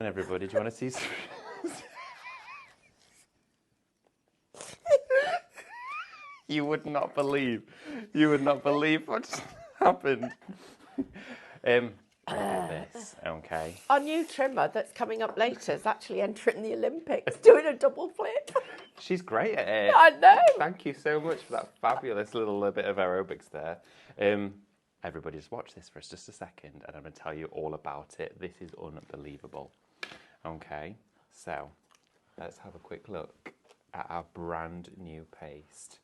Everybody, do you want to see some... You would not believe what just happened. Look at this, okay. Our new trimmer that's coming up later is actually entering the Olympics, doing a double flip. She's great at it. I know. Thank you so much for that fabulous little bit of aerobics there. Everybody just watch this for us just a second and I'm going to tell you all about it. This is unbelievable. Okay, so let's have a quick look at our brand new paste.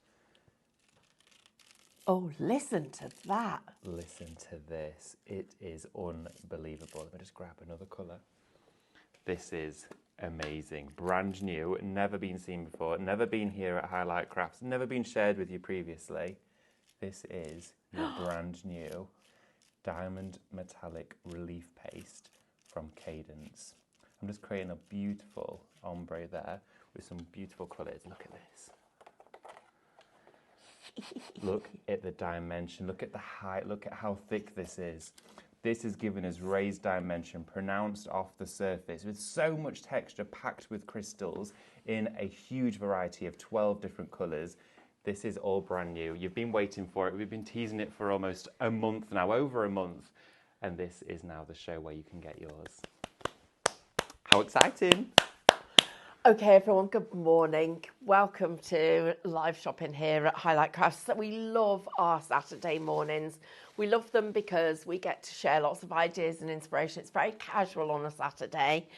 Oh, listen to that. Listen to this. It is unbelievable. Let me just grab another colour. This is amazing. Brand new, never been seen before, never been here at Highlight Crafts, never been shared with you previously. This is your brand new diamond metallic relief paste from Cadence. I'm just creating a beautiful ombre there with some beautiful colours. Look at this. Look at the dimension, look at the height, look at how thick this is. This is giving us raised dimension, pronounced off the surface, with so much texture packed with crystals in a huge variety of 12 different colours. This is all brand new. You've been waiting for it. We've been teasing it for almost a month now, over a month. And this is now the show where you can get yours. How exciting! Okay, everyone, good morning. Welcome to live shopping here at Highlight Crafts. We love our Saturday mornings. We love them because we get to share lots of ideas and inspiration. It's very casual on a Saturday.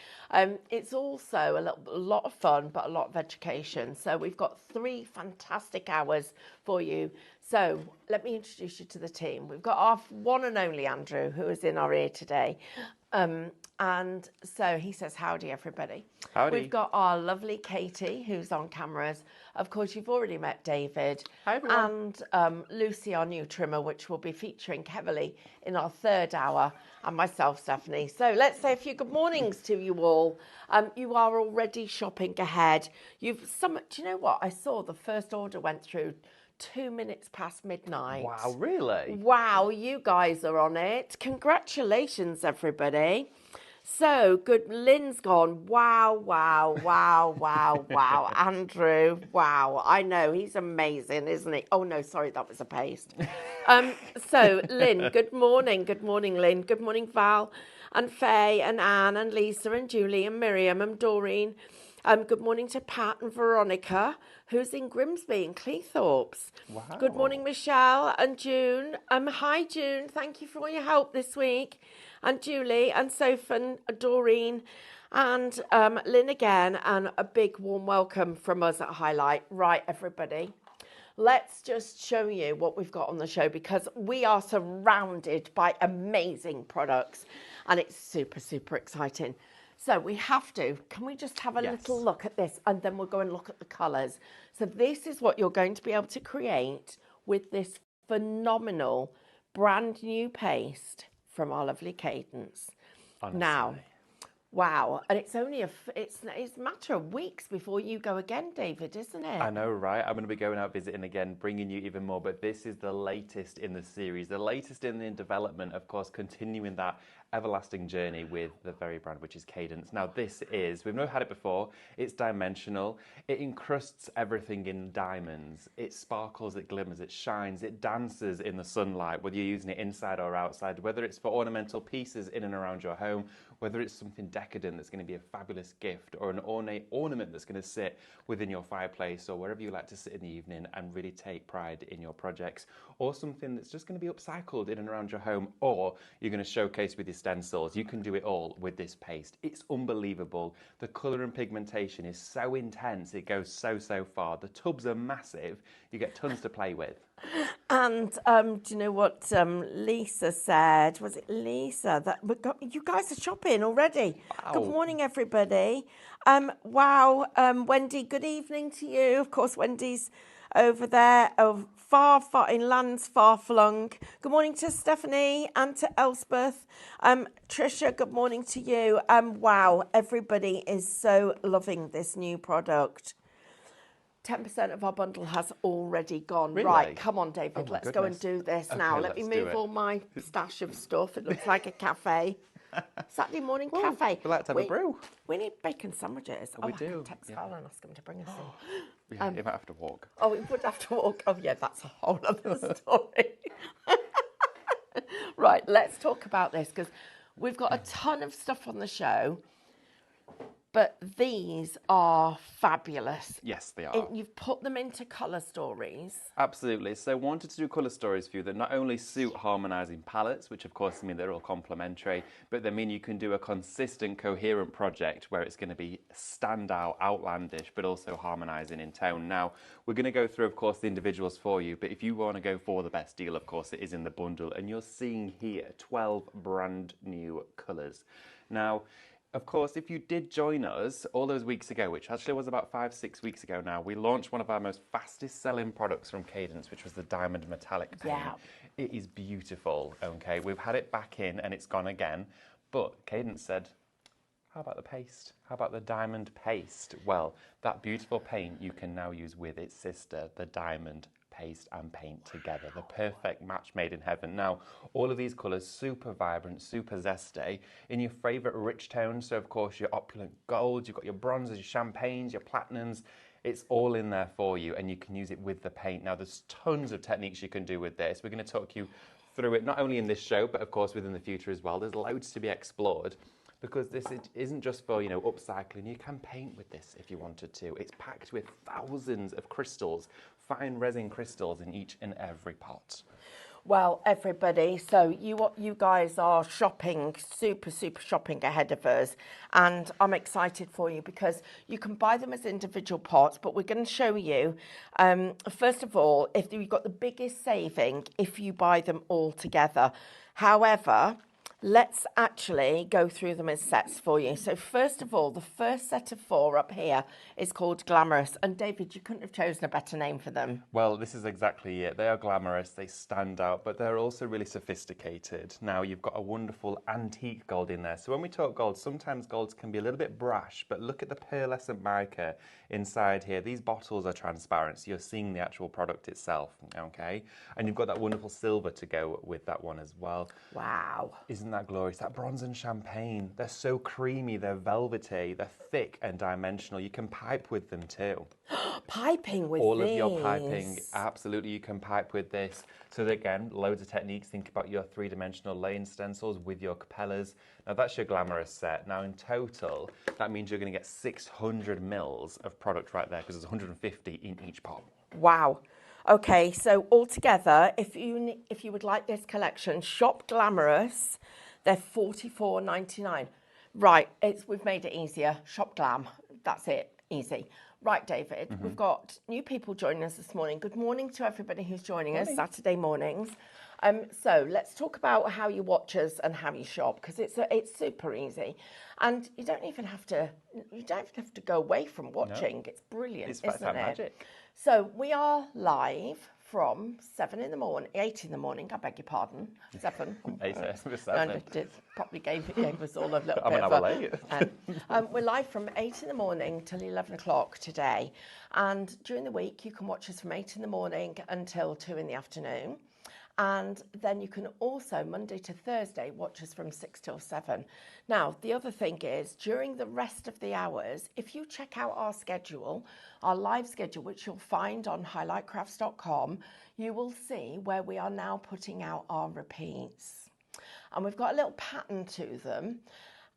It's also a lot of fun, but a lot of education. So we've got 3 fantastic hours for you. So let me introduce you to the team. We've got our one and only Andrew, who is in our ear today. And so he says, howdy, everybody. Howdy. We've got our lovely Katie, who's on cameras. Of course, you've already met David. Hi, everyone. And Lucy, our new trimmer, which will be featuring heavily in our 3rd hour, and myself, Stephanie. So let's say a few good mornings to you all. You are already shopping ahead. Do you know what? I saw the first order went through 2 minutes past midnight. Wow, really? Wow, you guys are on it. Congratulations, everybody. So good. Lynn's gone. Wow, wow, wow, wow, wow. Andrew, wow. I know, he's amazing, isn't he? Oh, no, sorry, that was a paste. So, Lynn, good morning. Good morning, Lynn. Good morning, Val and Faye and Anne and Lisa and Julie and Miriam and Doreen. Good morning to Pat and Veronica, who's in Grimsby and Cleethorpes. Wow. Good morning, Michelle and June. Hi, June. Thank you for all your help this week. And Julie and Sophie and Doreen and Lynn again. And a big warm welcome from us at Highlight. Right, everybody. Let's just show you what we've got on the show because we are surrounded by amazing products and it's super, super exciting. So we have to, can we just have a little look at this and then we'll go and look at the colours. So this is what you're going to be able to create with this phenomenal brand new paste from our lovely Cadence. Honestly. Now, wow, and it's only it's a matter of weeks before you go again, David, isn't it? I know, right? I'm going to be going out visiting again, bringing you even more, but this is the latest in the series, the latest in the development, of course, continuing that everlasting journey with the very brand, which is Cadence. Now, this is, we've never had it before, it's dimensional, it encrusts everything in diamonds, it sparkles, it glimmers, it shines, it dances in the sunlight, whether you're using it inside or outside, whether it's for ornamental pieces in and around your home, whether it's something decadent that's going to be a fabulous gift or an ornate ornament that's going to sit within your fireplace or wherever you like to sit in the evening and really take pride in your projects, or something that's just going to be upcycled in and around your home, or you're going to showcase with your stencils. You can do it all with this paste. It's unbelievable. The colour and pigmentation is so intense. It goes so far. The tubs are massive. You get tons to play with. And do you know what Lisa said? Was it Lisa that you guys are shopping already? Wow. Good morning, everybody. Wow, Wendy. Good evening to you. Of course, Wendy's over there, far in lands far flung. Good morning to Stephanie and to Elspeth. Trisha, good morning to you. Wow, everybody is so loving this new product. 10% of our bundle has already gone. Really? Right, come on, David, Oh let's goodness. go and do this now. Okay, Let me let's do move it. all my stash of stuff. It looks like a cafe. Saturday morning Well, cafe. we like to have a brew. We need bacon sandwiches. We I do, can text yeah. Carl and ask him to bring us some. Yeah, you might have to walk. Oh, we would have to walk. Oh, yeah, that's a whole other story. Right, let's talk about this because we've got a ton of stuff on the show, but these are fabulous. Yes, they are. You've put them into colour stories. Absolutely. So wanted to do colour stories for you that not only suit harmonising palettes, which of course mean they're all complementary, but they mean you can do a consistent, coherent project where it's going to be standout, outlandish, but also harmonising in tone. Now, we're going to go through, of course, the individuals for you, but if you want to go for the best deal, of course, it is in the bundle. And you're seeing here 12 brand new colours. Now, of course, if you did join us all those weeks ago, which actually was about 5-6 weeks ago now, we launched one of our most fastest selling products from Cadence, which was the Diamond Metallic paint. Yeah. It is beautiful, okay? We've had it back in and it's gone again, but Cadence said, how about the paste? How about the diamond paste? Well, that beautiful paint you can now use with its sister, the diamond paste and paint together. The perfect match made in heaven. Now, all of these colours, super vibrant, super zesty, in your favourite rich tones. So, of course, your opulent golds, you've got your bronzes, your champagnes, your platinums. It's all in there for you, and you can use it with the paint. Now, there's tons of techniques you can do with this. We're going to talk you through it, not only in this show, but, of course, within the future as well. There's loads to be explored. Because this isn't just for, upcycling. You can paint with this if you wanted to. It's packed with thousands of crystals, fine resin crystals in each and every pot. Well, everybody, so you guys are shopping, super shopping ahead of us, and I'm excited for you because you can buy them as individual pots, but we're going to show you, first of all, if you've got the biggest saving if you buy them all together. However, let's actually go through them as sets for you. So first of all, the first set of 4 up here is called Glamourous. And David, you couldn't have chosen a better name for them. Well, this is exactly it. They are glamorous, they stand out, but they're also really sophisticated. Now, you've got a wonderful antique gold in there. So when we talk gold, sometimes golds can be a little bit brash, but look at the pearlescent mica inside here. These bottles are transparent, so you're seeing the actual product itself, okay? And you've got that wonderful silver to go with that one as well. Wow. Isn't that glorious? That bronze and champagne, they're so creamy, they're velvety, they're thick and dimensional. You can pipe with them too. Piping with All these. of your piping, absolutely, you can pipe with this. So again, loads of techniques. Think about your 3-dimensional laying stencils with your capellas. Now that's your Glamourous set. Now in total, that means you're going to get 600 mils of product right there because there's 150 in each pot. Wow. Okay, so altogether, if you would like this collection, shop Glamourous. They're $44.99. Right, we've made it easier. Shop Glam. That's it. Easy. Right, David, we've got new people joining us this morning. Good morning to everybody who's joining us Saturday mornings. So let's talk about how you watch us and how you shop because it's super easy, and you don't even have to go away from watching. No. It's brilliant, isn't it? Magic. So we are live from 8 in the morning. I beg your pardon. 7. 8. No, it probably gave us all a little I'm bit an hour late. We're live from 8 in the morning till 11 o'clock today. And during the week, you can watch us from 8 in the morning until 2 in the afternoon. And then you can also, Monday to Thursday, watch us from 6 till 7. Now, the other thing is, during the rest of the hours, if you check out our schedule, our live schedule, which you'll find on highlightcrafts.com, you will see where we are now putting out our repeats. And we've got a little pattern to them.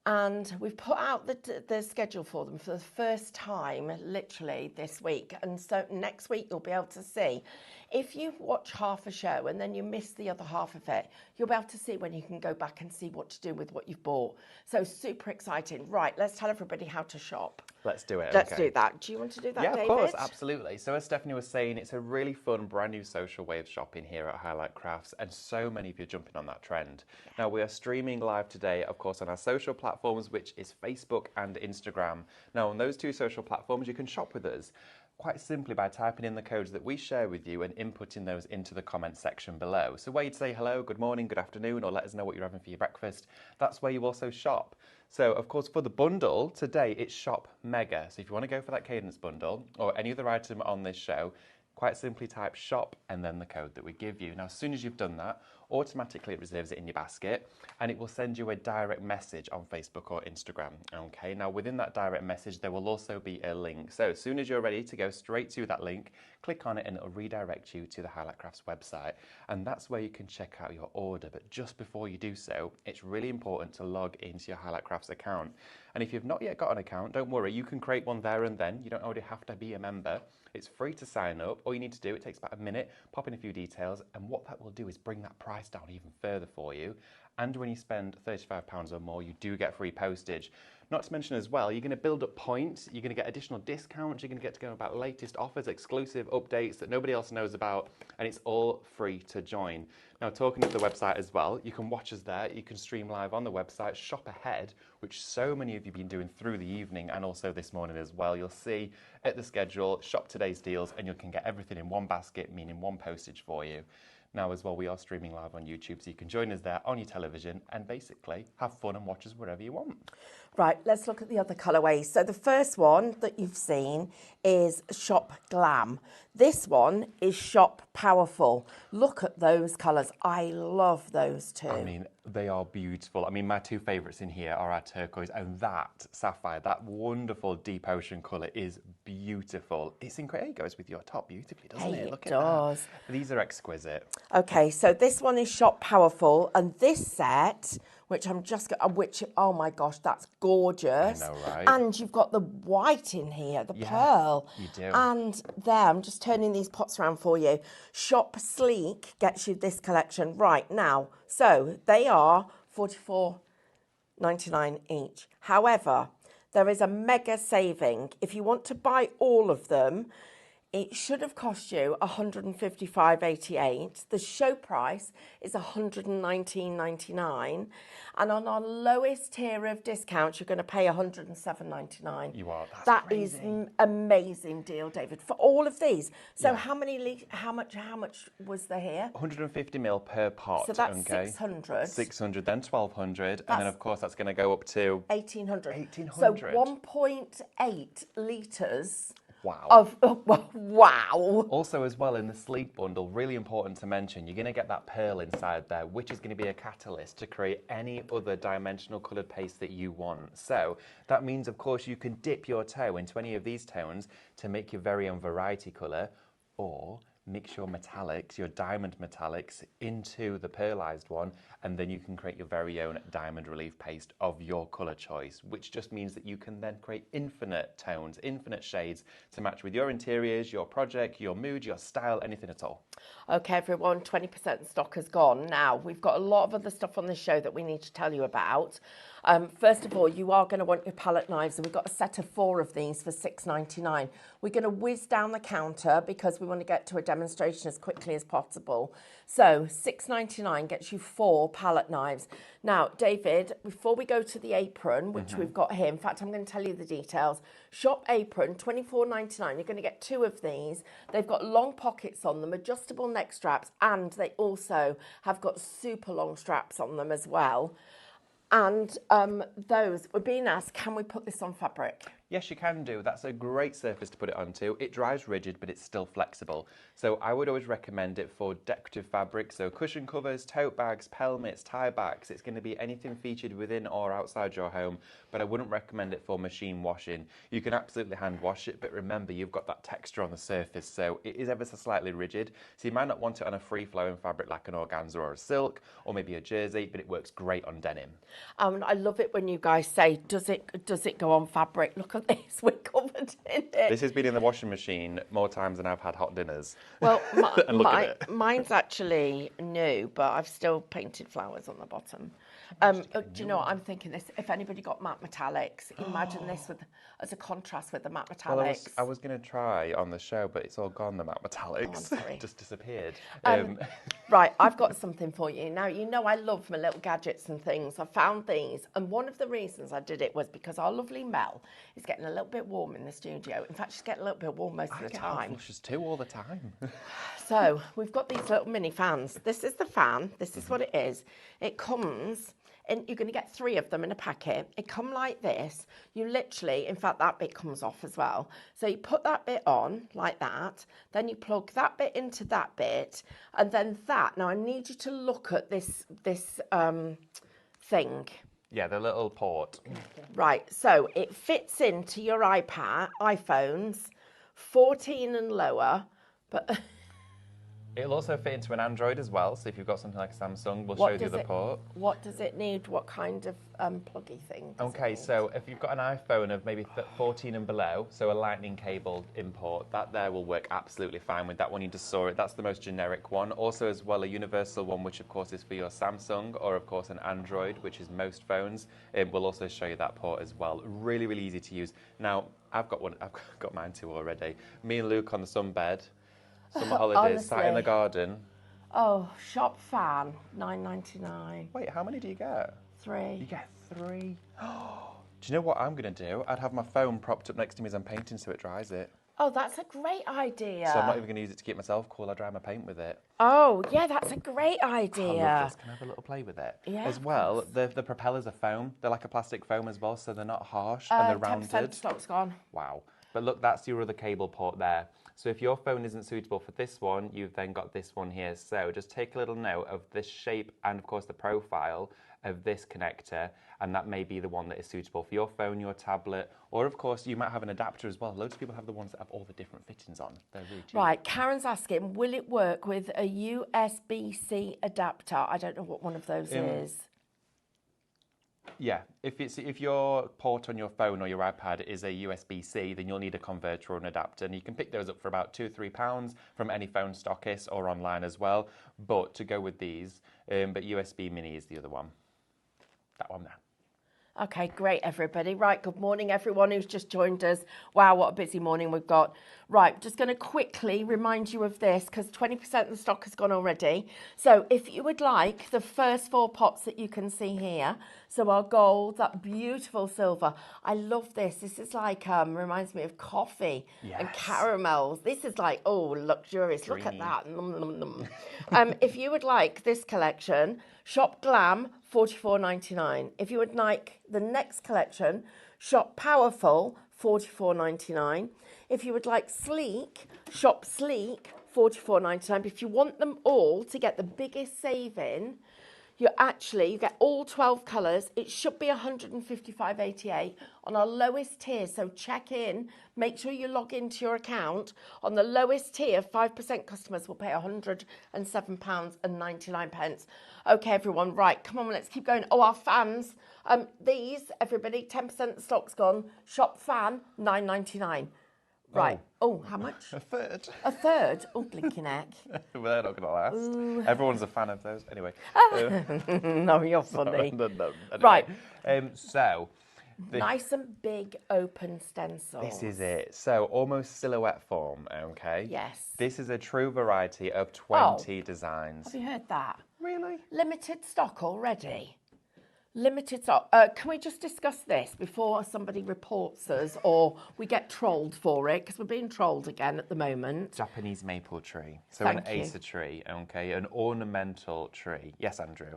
And we've put out the schedule for them for the first time, literally this week. And so next week, you'll be able to see. If you watch half a show and then you miss the other half of it, you'll be able to see when you can go back and see what to do with what you've bought. So super exciting. Right, let's tell everybody how to shop. Let's do it. Let's do that. Do you want to do that, David? Yeah, of course, absolutely. So as Stephanie was saying, it's a really fun, brand new social way of shopping here at Highlight Crafts, and so many of you are jumping on that trend. Now, we are streaming live today, of course, on our social platforms, which is Facebook and Instagram. Now, on those 2 social platforms, you can shop with us quite simply by typing in the codes that we share with you and inputting those into the comment section below. So where you'd say hello, good morning, good afternoon, or let us know what you're having for your breakfast, that's where you also shop. So, of course, for the bundle, today it's Shop Mega. So if you want to go for that Cadence bundle or any other item on this show, quite simply type shop and then the code that we give you. Now, as soon as you've done that, automatically reserves it in your basket, and it will send you a direct message on Facebook or Instagram. Okay, now within that direct message, there will also be a link. So as soon as you're ready to go straight to that link, click on it and it'll redirect you to the Highlight Crafts website. And that's where you can check out your order. But just before you do so, it's really important to log into your Highlight Crafts account. And if you've not yet got an account, don't worry, you can create one there and then. You don't already have to be a member. It's free to sign up. All you need to do, it takes about a minute, pop in a few details, and what that will do is bring that price down even further for you. And when you spend £35 or more, you do get free postage. Not to mention as well, you're going to build up points, you're going to get additional discounts, you're going to get to go about latest offers, exclusive updates that nobody else knows about, and it's all free to join. Now, talking of the website as well, you can watch us there, you can stream live on the website, shop ahead, which so many of you have been doing through the evening and also this morning as well. You'll see at the schedule, shop today's deals, and you can get everything in one basket, meaning one postage for you. Now as well, we are streaming live on YouTube, so you can join us there on your television and basically have fun and watch us wherever you want. Right, let's look at the other colourways. So the first one that you've seen is Shop Glam. This one is Shop Powerful. Look at those colours. I love those two. I mean, they are beautiful. I mean, my two favourites in here are our turquoise and that sapphire. That wonderful deep ocean colour is beautiful. It's incredible. It goes with your top beautifully, doesn't it? Look at that. These are exquisite. Okay, so this one is Shop Powerful, and this set, which I'm just, oh my gosh, that's gorgeous. I know, right? And you've got the white in here, the pearl. You do. And there, I'm just turning these pots around for you. Shop Sleek gets you this collection right now. So they are $44.99 each. However, there is a mega saving. If you want to buy all of them, it should have cost you $155.88. The show price is $119.99. And on our lowest tier of discounts, you're going to pay $107.99. You are. That is amazing deal, David, for all of these. So how much was there here? 150 ml per pot. So that's 600. 600, then 1200, and then of course that's going to go up to 1800. 1800. So 1.8 litres. Wow. Wow. Also as well in the sleek bundle, really important to mention, you're going to get that pearl inside there, which is going to be a catalyst to create any other dimensional coloured paste that you want. So that means, of course, you can dip your toe into any of these tones to make your very own variety colour, or mix your metallics, your diamond metallics, into the pearlized one, and then you can create your very own diamond relief paste of your colour choice, which just means that you can then create infinite tones, infinite shades to match with your interiors, your project, your mood, your style, anything at all. Okay, everyone, 20% stock has gone. Now, we've got a lot of other stuff on this show that we need to tell you about. First of all, you are going to want your palette knives, and we've got a set of 4 of these for $6.99. We're going to whiz down the counter because we want to get to a demonstration as quickly as possible. So $6.99 gets you 4 palette knives. Now, David, before we go to the apron, which we've got here, in fact, I'm going to tell you the details. Shop apron, $24.99. You're going to get 2 of these. They've got long pockets on them, adjustable neck straps, and they also have got super long straps on them as well. And those, we're being asked, can we put this on fabric? Yes, you can do. That's a great surface to put it onto. It dries rigid, but it's still flexible. So I would always recommend it for decorative fabric, so cushion covers, tote bags, pelmets, tie backs. It's going to be anything featured within or outside your home, but I wouldn't recommend it for machine washing. You can absolutely hand wash it, but remember, you've got that texture on the surface, so it is ever so slightly rigid. So you might not want it on a free-flowing fabric like an organza or a silk, or maybe a jersey, but it works great on denim. I love it when you guys say, does it go on fabric? Look at this, we're covered in it. This has been in the washing machine more times than I've had hot dinners. Well, and look at it. Mine's actually new, but I've still painted flowers on the bottom. Do you know what I'm thinking? This, if anybody got matte metallics, imagine this as a contrast with the matte metallics. Well, I was going to try on the show, but it's all gone, the matte metallics. Oh, I'm sorry. Just disappeared. Right, I've got something for you. Now, you know I love my little gadgets and things. I found these, and one of the reasons I did it was because our lovely Mel is getting a little bit warm in the studio. In fact, she's getting a little bit warm most of the time. I get flushes too all the time. So, we've got these little mini fans. This is the fan. This is what it is. It comes and you're going to get 3 of them in a packet. They come like this. You literally, in fact, that bit comes off as well. So you put that bit on like that, then you plug that bit into that bit, and then that. Now I need you to look at this thing. Yeah, the little port. Right, so it fits into your iPhones, 14 and lower, but It'll also fit into an Android as well, so if you've got something like a Samsung, we'll show you the port. What does it need? What kind of pluggy thing? Okay, so if you've got an iPhone of maybe 14 and below, so a lightning cable import, that there will work absolutely fine with that one. You just saw it. That's the most generic one. Also as well, a universal one, which of course is for your Samsung, or of course an Android, which is most phones. It will also show you that port as well. Really, really easy to use. Now, I've got one. I've got mine too already. Me and Luke on the sunbed. Summer holidays, sat in the garden. Oh, shop fan, $9.99. Wait, how many do you get? 3. You get 3. Do you know what I'm going to do? I'd have my phone propped up next to me as I'm painting so it dries it. Oh, that's a great idea. So I'm not even going to use it to keep myself cool. I dry my paint with it. Oh, yeah, that's a great idea. I love this. Can I have a little play with it? Yeah. As well, the propellers are foam. They're like a plastic foam as well, so they're not harsh and they're rounded. 10% stock's gone. Wow. But look, that's your other cable port there. So if your phone isn't suitable for this one, you've then got this one here. So just take a little note of this shape and of course the profile of this connector, and that may be the one that is suitable for your phone, your tablet, or of course you might have an adapter as well. Loads of people have the ones that have all the different fittings on. They're really cheap. Right, Karen's asking, will it work with a USB-C adapter? I don't know what one of those is. Yeah, if your port on your phone or your iPad is a USB-C, then you'll need a converter or an adapter, and you can pick those up for about £2-3 from any phone stockist or online as well. But to go with these, but USB Mini is the other one. That one there. Okay, great, everybody. Right, good morning, everyone who's just joined us. Wow, what a busy morning we've got. Right, just going to quickly remind you of this because 20% of the stock has gone already. So if you would like the first 4 pots that you can see here, so our gold, that beautiful silver. I love this. This is like, reminds me of coffee and caramels. This is like, oh, luxurious. Dreamy. Look at that. Nom, nom, nom. If you would like this collection, shop Glam, $44.99. If you would like the next collection, shop Powerful, $44.99. If you would like Sleek, shop Sleek, $44.99. But if you want them all to get the biggest saving, you get all 12 colours. It should be $155.88 on our lowest tier. So check in, make sure you log into your account. On the lowest tier, 5% customers will pay £107.99. Okay, everyone, right, come on, let's keep going. Oh, our fans, these, everybody, 10% of the stock's gone. Shop fan, $9.99. Right. Oh, how much? A third. A third? Oh, blinky neck. Well, they're not going to last. Ooh. Everyone's a fan of those. Anyway. No, you're funny. No. Anyway. Right. So. Nice and big open stencils. This is it. So almost silhouette form, okay? Yes. This is a true variety of 20 designs. Have you heard that? Really? Limited stock already. Limited stock. Can we just discuss this before somebody reports us or we get trolled for it? Because we're being trolled again at the moment. Japanese maple tree. So an Acer tree, okay? An ornamental tree. Yes, Andrew.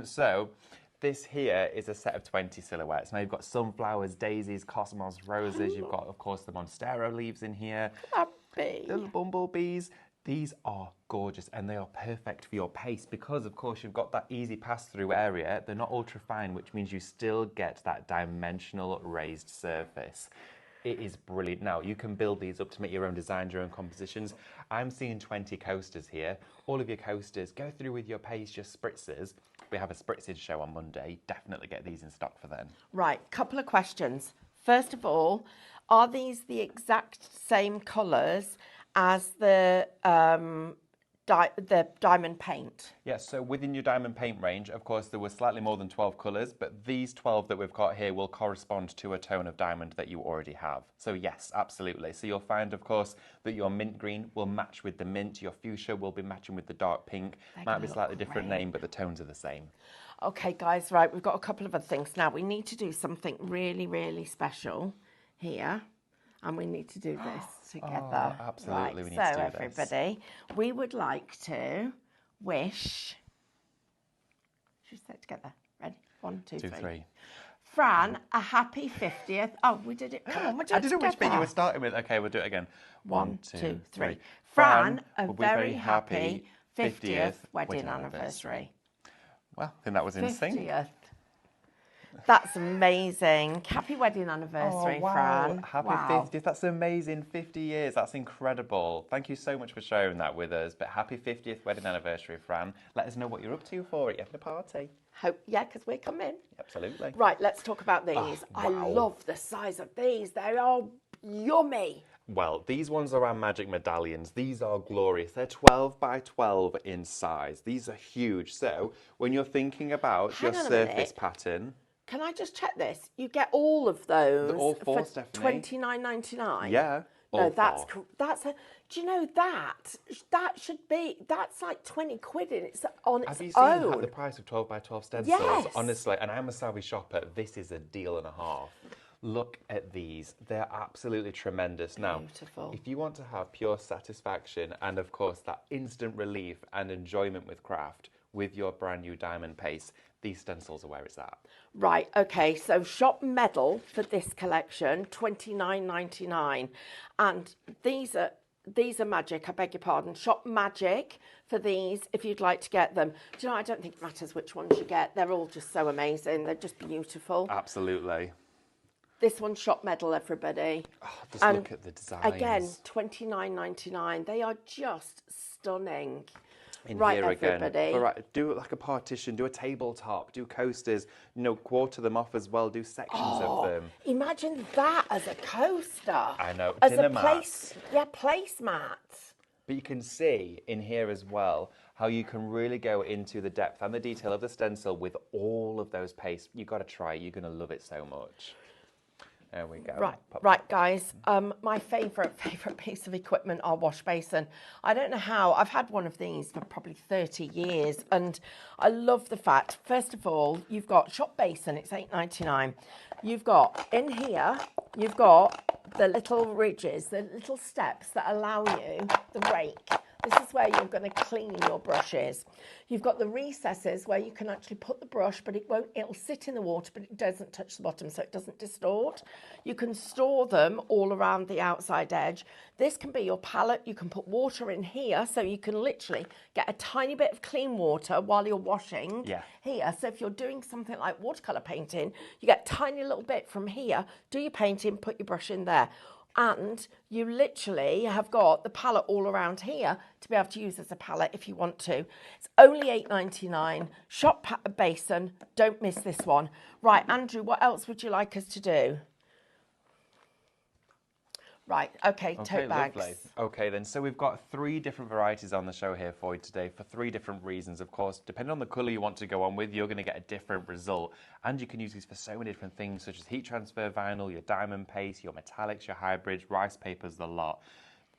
So this here is a set of 20 silhouettes. Now you've got sunflowers, daisies, cosmos, roses. You've got, of course, the monstera leaves in here. Little bumblebees. These are gorgeous and they are perfect for your paste because, of course, you've got that easy pass-through area. They're not ultra fine, which means you still get that dimensional raised surface. It is brilliant. Now, you can build these up to make your own designs, your own compositions. I'm seeing 20 coasters here. All of your coasters, go through with your paste, your spritzers. We have a spritzing show on Monday. Definitely get these in stock for then. Right, couple of questions. First of all, are these the exact same colours as the diamond paint? Yes, so within your diamond paint range, of course, there were slightly more than 12 colours, but these 12 that we've got here will correspond to a tone of diamond that you already have. So yes, absolutely. So you'll find, of course, that your mint green will match with the mint, your fuchsia will be matching with the dark pink. Might be a slightly different name, but the tones are the same. Okay, guys, right, we've got a couple of other things. Now, we need to do something really, really special here. And we need to do this together. Oh, absolutely, right, we need to do this. So, everybody, we would like to wish... Should we say it together? Ready? 1, 2, 2, 3. 3. Fran, a happy 50th. Oh, we did it. Come on, we're doing I didn't know which bit you were starting with. Okay, we'll do it again. 1, 2, 3. Fran, a will be very happy 50th wedding anniversary. Well, I think that was in sync. 50th. That's amazing. Happy wedding anniversary, Fran. Happy 50th. That's amazing. 50 years. That's incredible. Thank you so much for sharing that with us. But happy 50th wedding anniversary, Fran. Let us know what you're up to for it. You having a party? Yeah, because we're coming. Absolutely. Right, let's talk about these. Wow. I love the size of these. They are yummy. Well, these ones are our magic medallions. These are glorious. They're 12 by 12 in size. These are huge. So when you're thinking about your surface pattern... Can I just check this? You get all of those all four, for Stephanie. $29.99? Yeah. No, that's a. Do you know that should be? That's like 20 quid in its on its own. Have you seen the price of 12 by 12 stencils? Yes. Honestly, and I'm a savvy shopper. This is a deal and a half. Look at these. They're absolutely tremendous. Now, beautiful. If you want to have pure satisfaction and, of course, that instant relief and enjoyment with craft with your brand new diamond paste, these stencils are where it's at. Right, okay, so shop medal for this collection, $29.99. And these are magic, I beg your pardon. Shop magic for these if you'd like to get them. Do you know, I don't think it matters which ones you get. They're all just so amazing. They're just beautiful. Absolutely. This one's shop medal, everybody. Oh, just look at the designs. Again, $29.99. They are just stunning. In right, here again, everybody. Do it like a partition, do a tabletop, do coasters, quarter them off as well, do sections of them. Imagine that as a coaster. I know, as dinner a mats. placemat. But you can see in here as well how you can really go into the depth and the detail of the stencil with all of those pastes. You've got to try it, you're going to love it so much. There we go. Right, guys. My favourite piece of equipment, our wash basin. I don't know how. I've had one of these for probably 30 years, and I love the fact. First of all, you've got shop basin. It's $8.99. You've got in here. You've got the little ridges, the little steps that allow you the rake. This is where you're going to clean your brushes. You've got the recesses where you can actually put the brush, but it'll sit in the water, but it doesn't touch the bottom, so it doesn't distort. You can store them all around the outside edge. This can be your palette. You can put water in here, so you can literally get a tiny bit of clean water while you're washing here. So if you're doing something like watercolour painting, you get a tiny little bit from here, do your painting, put your brush in there. And you literally have got the palette all around here to be able to use as a palette if you want to. It's only $8.99. Shop basin. Don't miss this one. Right, Andrew, what else would you like us to do? Right, okay, tote bags. Lovely. Okay then, so we've got 3 different varieties on the show here for you today for 3 different reasons. Of course, depending on the colour you want to go on with, you're going to get a different result. And you can use these for so many different things, such as heat transfer vinyl, your diamond paste, your metallics, your hybrids, rice papers, the lot.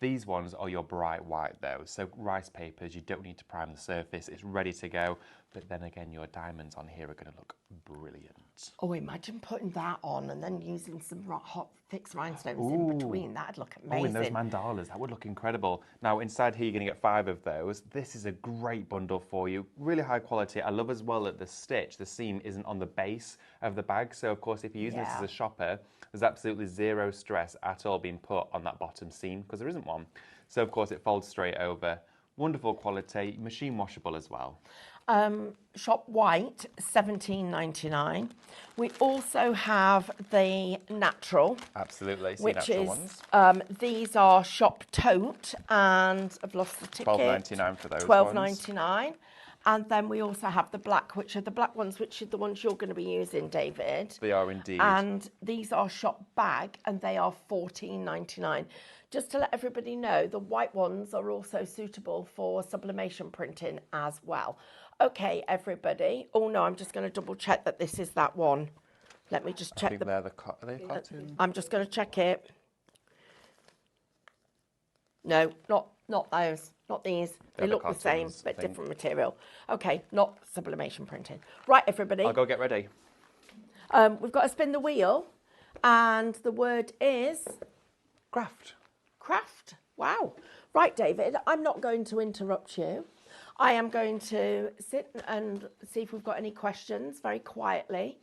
These ones are your bright white though, so rice papers, you don't need to prime the surface, it's ready to go. But then again, your diamonds on here are going to look brilliant. Oh, imagine putting that on and then using some hot fixed rhinestones in between. That'd look amazing. Oh, and those mandalas, that would look incredible. Now, inside here, you're going to get 5 of those. This is a great bundle for you. Really high quality. I love as well that the stitch, the seam, isn't on the base of the bag. So, of course, if you're using this as a shopper, there's absolutely zero stress at all being put on that bottom seam because there isn't one. So, of course, it folds straight over. Wonderful quality, machine washable as well. Shop white, $17.99. We also have the natural. Absolutely, which natural is ones. These are shop tote, and I've lost the ticket. $12.99 for those. $12.99. And then we also have the black, which are the black ones, which are the ones you're going to be using, David. They are indeed. And these are shop bag, and they are $14.99. Just to let everybody know, the white ones are also suitable for sublimation printing as well. Okay, everybody. Oh, no, I'm just going to double check that this is that one. Let me just check. I think they're are they cotton? I'm just going to check it. No, not those. Not these. They look the same, but different material. Okay, not sublimation printing. Right, everybody. I'll go get ready. We've got to spin the wheel, and the word is... Craft. Craft. Wow. Right, David, I'm not going to interrupt you. I am going to sit and see if we've got any questions very quietly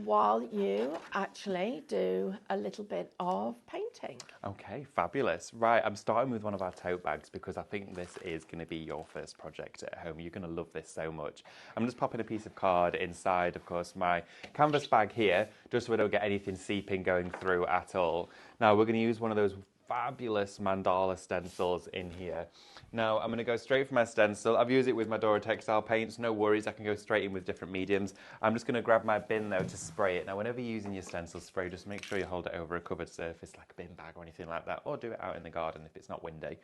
while you actually do a little bit of painting. Okay, fabulous. Right, I'm starting with one of our tote bags because I think this is going to be your first project at home. You're going to love this so much. I'm just popping a piece of card inside, of course, my canvas bag here, just so we don't get anything seeping going through at all. Now, we're going to use one of those fabulous mandala stencils in here. Now, I'm going to go straight for my stencil. I've used it with my Dora textile paints. No worries, I can go straight in with different mediums. I'm just going to grab my bin, though, to spray it. Now, whenever you're using your stencil spray, just make sure you hold it over a covered surface, like a bin bag or anything like that, or do it out in the garden if it's not windy.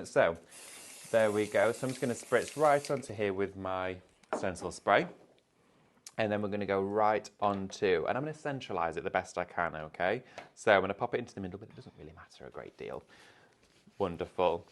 So, there we go. So I'm just going to spritz right onto here with my stencil spray. And then we're going to go right onto, and I'm going to centralise it the best I can, okay? So I'm going to pop it into the middle, but it doesn't really matter a great deal. Wonderful.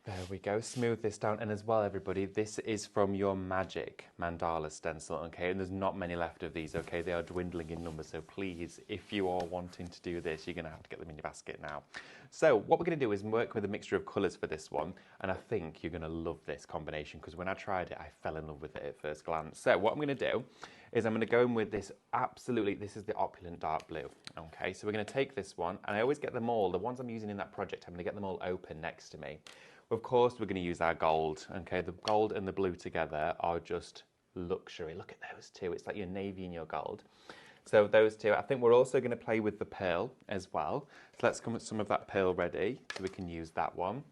There we go, smooth this down. And as well, everybody, this is from your Magic mandala stencil, okay? And there's not many left of these, okay? They are dwindling in number, so please, if you are wanting to do this, you're gonna have to get them in your basket now. So what we're gonna do is work with a mixture of colours for this one, and I think you're gonna love this combination, because when I tried it, I fell in love with it at first glance. So what I'm gonna do is I'm gonna go in with this, this is the Opulent Dark Blue, okay? So we're gonna take this one, and I always get them all, the ones I'm using in that project, I'm gonna get them all open next to me. Of course, we're going to use our gold, okay? The gold and the blue together are just luxury. Look at those two. It's like your navy and your gold. So those two. I think we're also going to play with the pearl as well. So let's come with some of that pearl ready so we can use that one.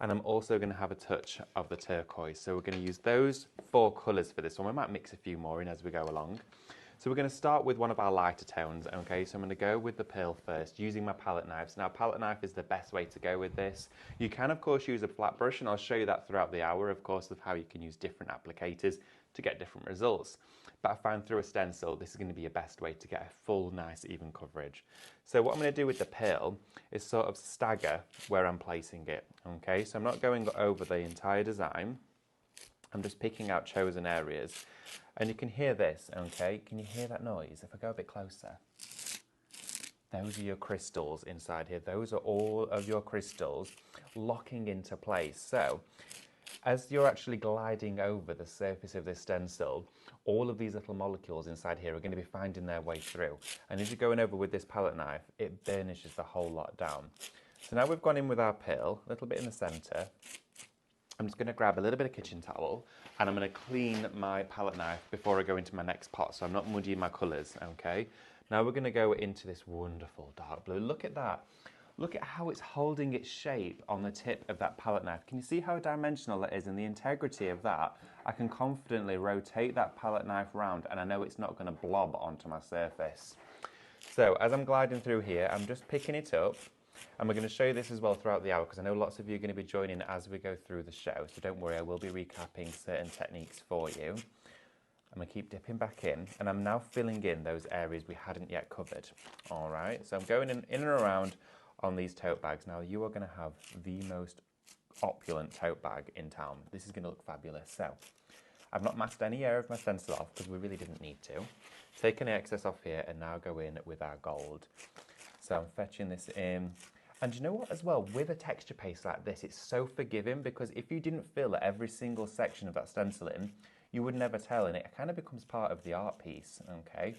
And I'm also going to have a touch of the turquoise. So we're going to use those 4 colours for this one. We might mix a few more in as we go along. So we're going to start with one of our lighter tones, okay? So I'm going to go with the pearl first, using my palette knives. Now, palette knife is the best way to go with this. You can, of course, use a flat brush, and I'll show you that throughout the hour, of course, of how you can use different applicators to get different results. But I found through a stencil, this is going to be your best way to get a full, nice, even coverage. So what I'm going to do with the pearl is sort of stagger where I'm placing it, okay? So I'm not going over the entire design. I'm just picking out chosen areas. And you can hear this, okay? Can you hear that noise? If I go a bit closer. Those are your crystals inside here. Those are all of your crystals locking into place. So, as you're actually gliding over the surface of this stencil, all of these little molecules inside here are going to be finding their way through. And as you're going over with this palette knife, it burnishes the whole lot down. So now we've gone in with our pearl, a little bit in the centre. I'm just going to grab a little bit of kitchen towel and I'm going to clean my palette knife before I go into my next pot, so I'm not muddying my colours, okay? Now we're going to go into this wonderful dark blue. Look at that. Look at how it's holding its shape on the tip of that palette knife. Can you see how dimensional that is and the integrity of that? I can confidently rotate that palette knife round and I know it's not going to blob onto my surface. So as I'm gliding through here, I'm just picking it up. And we're going to show you this as well throughout the hour because I know lots of you are going to be joining as we go through the show. So don't worry, I will be recapping certain techniques for you. I'm going to keep dipping back in and I'm now filling in those areas we hadn't yet covered. All right, so I'm going in and around on these tote bags. Now you are going to have the most opulent tote bag in town. This is going to look fabulous. So I've not masked any area of my stencil off because we really didn't need to. Take any excess off here and now go in with our gold. So I'm fetching this in. And you know what as well, with a texture paste like this, it's so forgiving because if you didn't fill every single section of that stencil in, you would never tell and it kind of becomes part of the art piece, okay?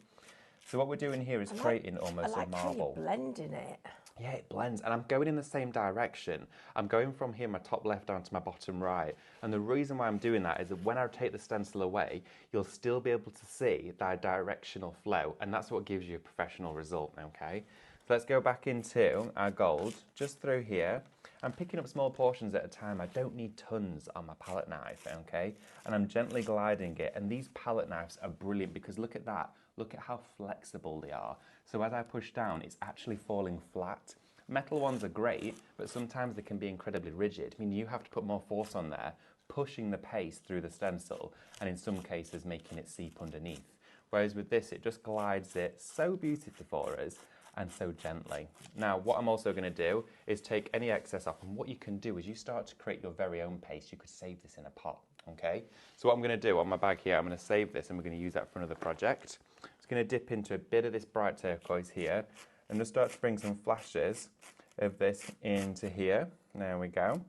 So what we're doing here is creating almost a marble. How you're blending it. Yeah, it blends and I'm going in the same direction. I'm going from here, my top left down to my bottom right. And the reason why I'm doing that is that when I take the stencil away, you'll still be able to see that directional flow and that's what gives you a professional result, okay? So let's go back into our gold, just through here. I'm picking up small portions at a time. I don't need tons on my palette knife, okay? And I'm gently gliding it. And these palette knives are brilliant because look at that. Look at how flexible they are. So as I push down, it's actually falling flat. Metal ones are great, but sometimes they can be incredibly rigid. I mean, you have to put more force on there, pushing the paste through the stencil, and in some cases making it seep underneath. Whereas with this, it just glides it so beautifully for us, and so gently. Now, what I'm also going to do is take any excess off, and what you can do is you start to create your very own paste. You could save this in a pot, okay? So what I'm going to do on my bag here, I'm going to save this, and we're going to use that for another project. I'm just going to dip into a bit of this bright turquoise here, and just start to bring some flashes of this into here. There we go.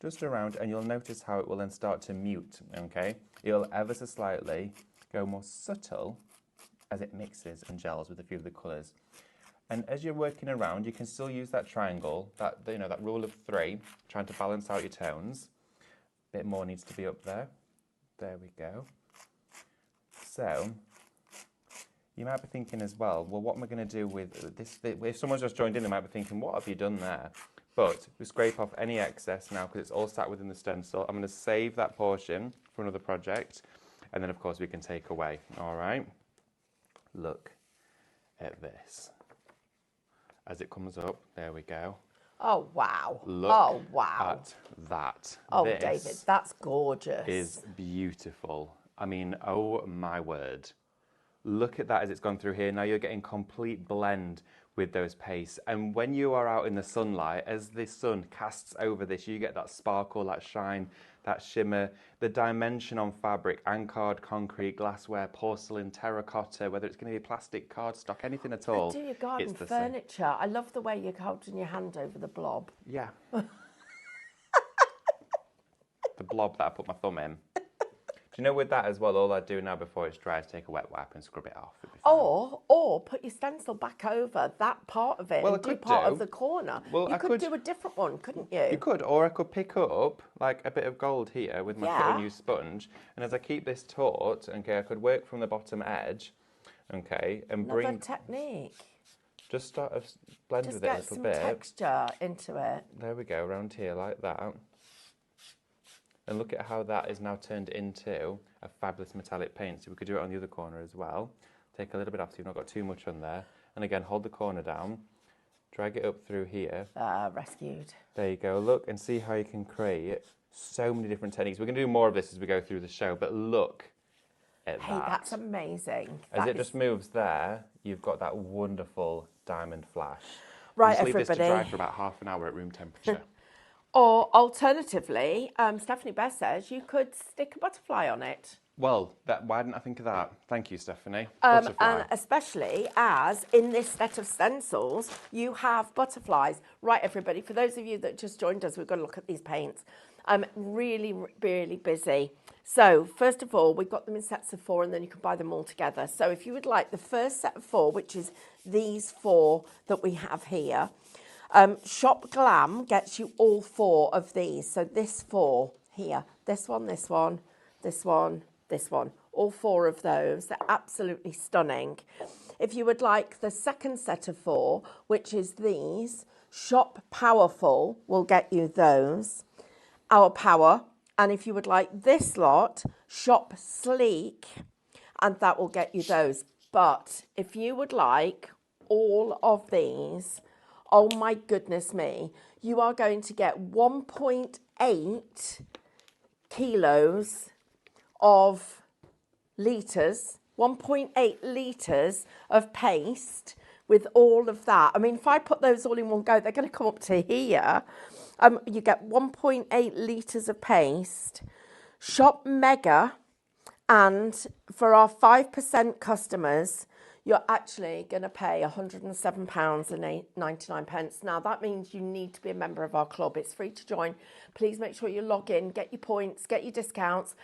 just around, and you'll notice how it will then start to mute, okay? It'll ever so slightly go more subtle as it mixes and gels with a few of the colours. And as you're working around, you can still use that triangle, that rule of 3, trying to balance out your tones. A bit more needs to be up there. There we go. So, you might be thinking as well, well, what am I going to do with this? If someone's just joined in, they might be thinking, what have you done there? But we scrape off any excess now because it's all sat within the stencil. I'm going to save that portion for another project. And then, of course, we can take away. All right? Look at this. As it comes up, there we go. Oh, wow. Look at that. Oh, this David, that's gorgeous. Is beautiful. I mean, oh my word. Look at that as it's gone through here. Now you're getting complete blend with those pastes. And when you are out in the sunlight, as the sun casts over this, you get that sparkle, that shine, that shimmer, the dimension on fabric, anchored concrete, glassware, porcelain, terracotta, whether it's going to be plastic, cardstock, anything at all. Do your garden furniture. I love the way you're holding your hand over the blob. Yeah. The blob that I put my thumb in. Do you know with that as well, all I do now before it's dry is take a wet wipe and scrub it off. Or put your stencil back over that part of it, well, and do part of the corner. Well, you could do a different one, couldn't you? You could, or I could pick up like a bit of gold here with my little new sponge, and as I keep this taut, okay, I could work from the bottom edge, okay, and Another bring technique. Just start to blend with it a little bit. Just get some texture into it. There we go, around here like that. And look at how that is now turned into a fabulous metallic paint. So we could do it on the other corner as well. Take a little bit off so you've not got too much on there. And again, hold the corner down. Drag it up through here. Rescued. There you go. Look and see how you can create so many different techniques. We're going to do more of this as we go through the show. But look at that. Hey, that's amazing. As it just moves there, you've got that wonderful diamond flash. Right, just leave everybody. this to dry for about half an hour at room temperature. Or alternatively, Stephanie Bess says you could stick a butterfly on it. Well, why didn't I think of that? Thank you, Stephanie. And especially as in this set of stencils, you have butterflies. Right, everybody, for those of you that just joined us, we've got to look at these paints. I'm really, really busy. So, first of all, we've got them in sets of 4 and then you can buy them all together. So if you would like the first set of 4, which is these 4 that we have here, Shop Glam gets you all 4 of these. So this 4 here, this one, this one, this one, this one, all 4 of those. They're absolutely stunning. If you would like the second set of 4, which is these, Shop Powerful will get you those, Our Power. And if you would like this lot, Shop Sleek, and that will get you those. But if you would like all of these, oh my goodness me, you are going to get 1.8 kilos of litres, 1.8 litres of paste with all of that. I mean, if I put those all in one go, they're going to come up to here. You get 1.8 litres of paste, Shop Mega, and for our 5% customers, you're actually going to pay £107.99. Now, that means you need to be a member of our club. It's free to join. Please make sure you log in, get your points, get your discounts.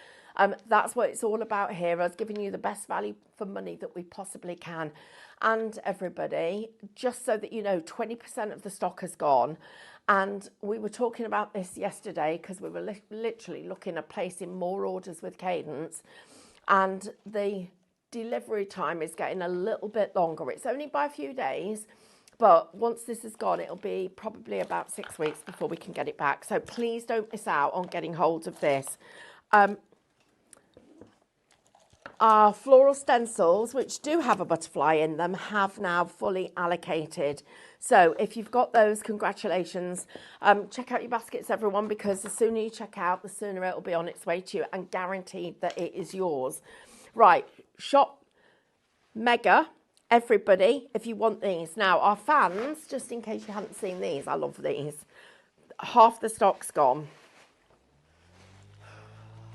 That's what it's all about here, us giving you the best value for money that we possibly can. And everybody, just so that you know, 20% of the stock has gone. And we were talking about this yesterday because we were literally looking at placing more orders with Cadence. And the delivery time is getting a little bit longer. It's only by a few days, but once this is gone, it'll be probably about 6 weeks before we can get it back. So please don't miss out on getting hold of this. Our floral stencils, which do have a butterfly in them, have now fully allocated. So if you've got those, congratulations. Check out your baskets, everyone, because the sooner you check out, the sooner it'll be on its way to you and guaranteed that it is yours. Right, Shop Mega, everybody, if you want these. Now, our fans, just in case you haven't seen these, I love these. Half the stock's gone.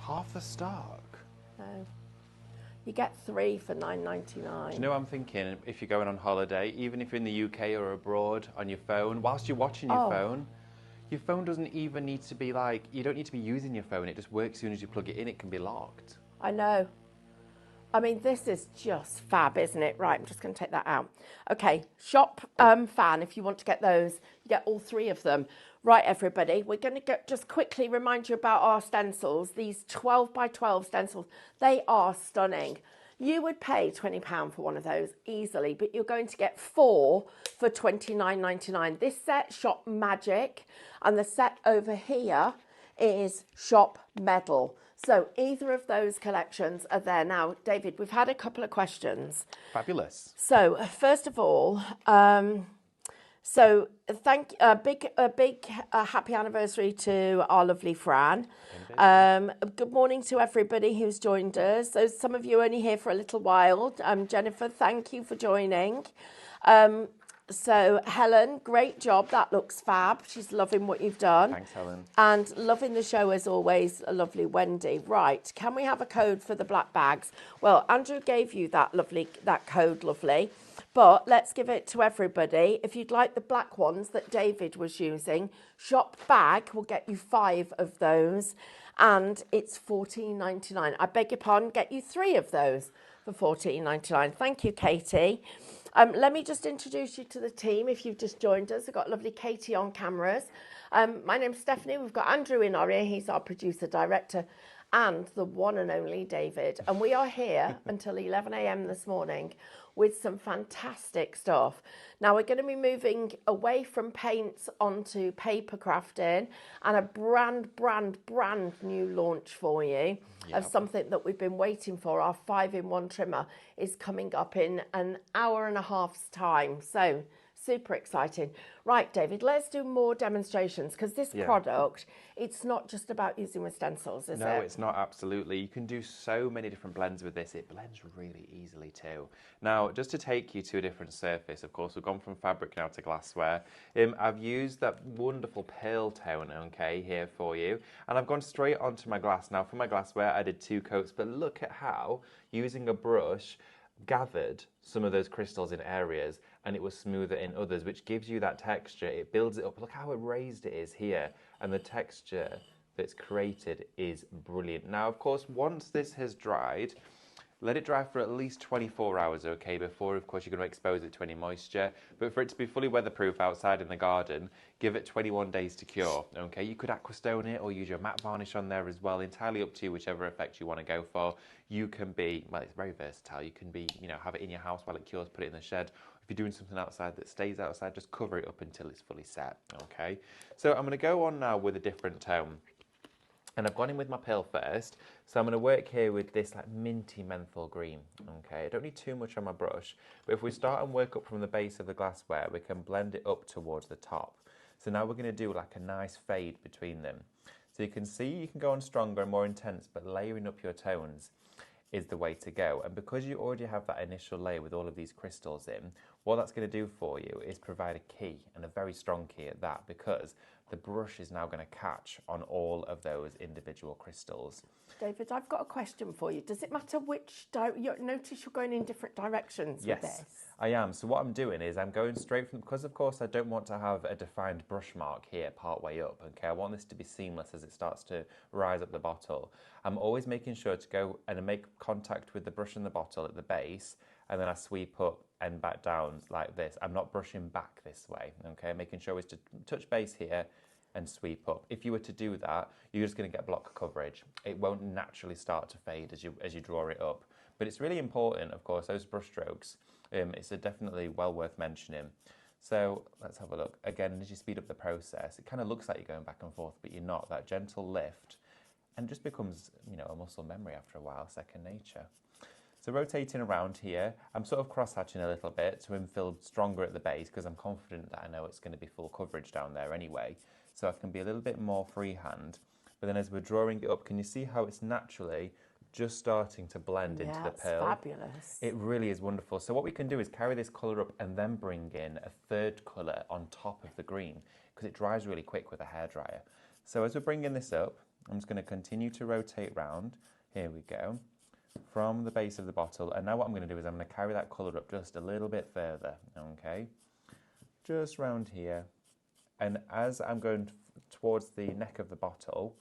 Half the stock? No. You get 3 for $9.99. Do you know what I'm thinking? If you're going on holiday, even if you're in the UK or abroad on your phone, whilst you're watching your phone, Your phone doesn't even need to be like, you don't need to be using your phone. It just works as soon as you plug it in. It can be locked. I know. I mean, this is just fab, isn't it? Right, I'm just going to take that out. Okay, shop fan, if you want to get those, you get all 3 of them. Right, everybody, we're going to just quickly remind you about our stencils. These 12 by 12 stencils, they are stunning. You would pay £20 for one of those easily, but you're going to get 4 for £29.99. This set, Shop Magic, and the set over here is Shop Medal. So either of those collections are there. Now, David, we've had a couple of questions. Fabulous. So first of all, thank a big happy anniversary to our lovely Fran. Good morning to everybody who's joined us. So some of you only here for a little while. Jennifer, thank you for joining. So Helen, great job. That looks fab. She's loving what you've done. Thanks, Helen. And loving the show as always, a lovely Wendy. Right, can we have a code for the black bags? Well, Andrew gave you that code, lovely. But let's give it to everybody. If you'd like the black ones that David was using, Shop Bag will get you 5 of those. And it's $14.99. I beg your pardon, get you 3 of those for $14.99. Thank you, Katie. Let me just introduce you to the team if you've just joined us. We've got lovely Katie on cameras. My name's Stephanie. We've got Andrew in our ear. He's our producer, director, and the one and only David. And we are here until 11 a.m. this morning with some fantastic stuff. Now, we're going to be moving away from paints onto paper crafting and a brand new launch for you of something that we've been waiting for. Our 5-in-1 trimmer is coming up in an hour and a half's time. So super exciting. Right, David, let's do more demonstrations because this product, it's not just about using with stencils, is it? No, it's not, absolutely. You can do so many different blends with this. It blends really easily too. Now, just to take you to a different surface, of course, we've gone from fabric now to glassware. I've used that wonderful pearl tone, okay, here for you. And I've gone straight onto my glass. Now, for my glassware, I did 2 coats, but look at how, using a brush, gathered some of those crystals in areas and it was smoother in others, which gives you that texture. It builds it up. Look how raised it is here, and the texture that's created is brilliant. Now, of course, once this has dried, let it dry for at least 24 hours, okay, before, of course, you're going to expose it to any moisture. But for it to be fully weatherproof outside in the garden, give it 21 days to cure, okay? You could aquastone it or use your matte varnish on there as well, entirely up to you, whichever effect you want to go for. You can be, well, it's very versatile. You can be, you know, have it in your house while it cures, put it in the shed. If you're doing something outside that stays outside, just cover it up until it's fully set, okay? So I'm going to go on now with a different tone. And I've gone in with my pearl first, so I'm going to work here with this like minty menthol green, okay? I don't need too much on my brush, but if we start and work up from the base of the glassware, we can blend it up towards the top. So now we're going to do like a nice fade between them. So you can see you can go on stronger and more intense, but layering up your tones is the way to go. And because you already have that initial layer with all of these crystals in, what that's going to do for you is provide a key, and a very strong key at that, because the brush is now going to catch on all of those individual crystals. David, I've got a question for you. Does it matter which notice you're going in different directions with this? Yes, I am. So what I'm doing is I'm going straight from, because of course I don't want to have a defined brush mark here part way up, okay? I want this to be seamless as it starts to rise up the bottle. I'm always making sure to go and make contact with the brush and the bottle at the base, and then I sweep up and back down like this. I'm not brushing back this way, okay? Making sure is to touch base here and sweep up. If you were to do that, you're just going to get block coverage. It won't naturally start to fade as you draw it up. But it's really important, of course, those brush strokes. It's definitely well worth mentioning. So let's have a look. Again, as you speed up the process, it kind of looks like you're going back and forth, but you're not. That gentle lift, and just becomes, you know, a muscle memory after a while, second nature. So rotating around here, I'm sort of cross-hatching a little bit to infill stronger at the base because I'm confident that I know it's going to be full coverage down there anyway. So I can be a little bit more freehand. But then as we're drawing it up, can you see how it's naturally just starting to blend into the pearl? Yeah, it's fabulous. It really is wonderful. So what we can do is carry this colour up and then bring in a third colour on top of the green because it dries really quick with a hairdryer. So as we're bringing this up, I'm just going to continue to rotate round. Here we go. From the base of the bottle, and now what I'm going to do is I'm going to carry that colour up just a little bit further, okay? Just round here. And as I'm going towards the neck of the bottle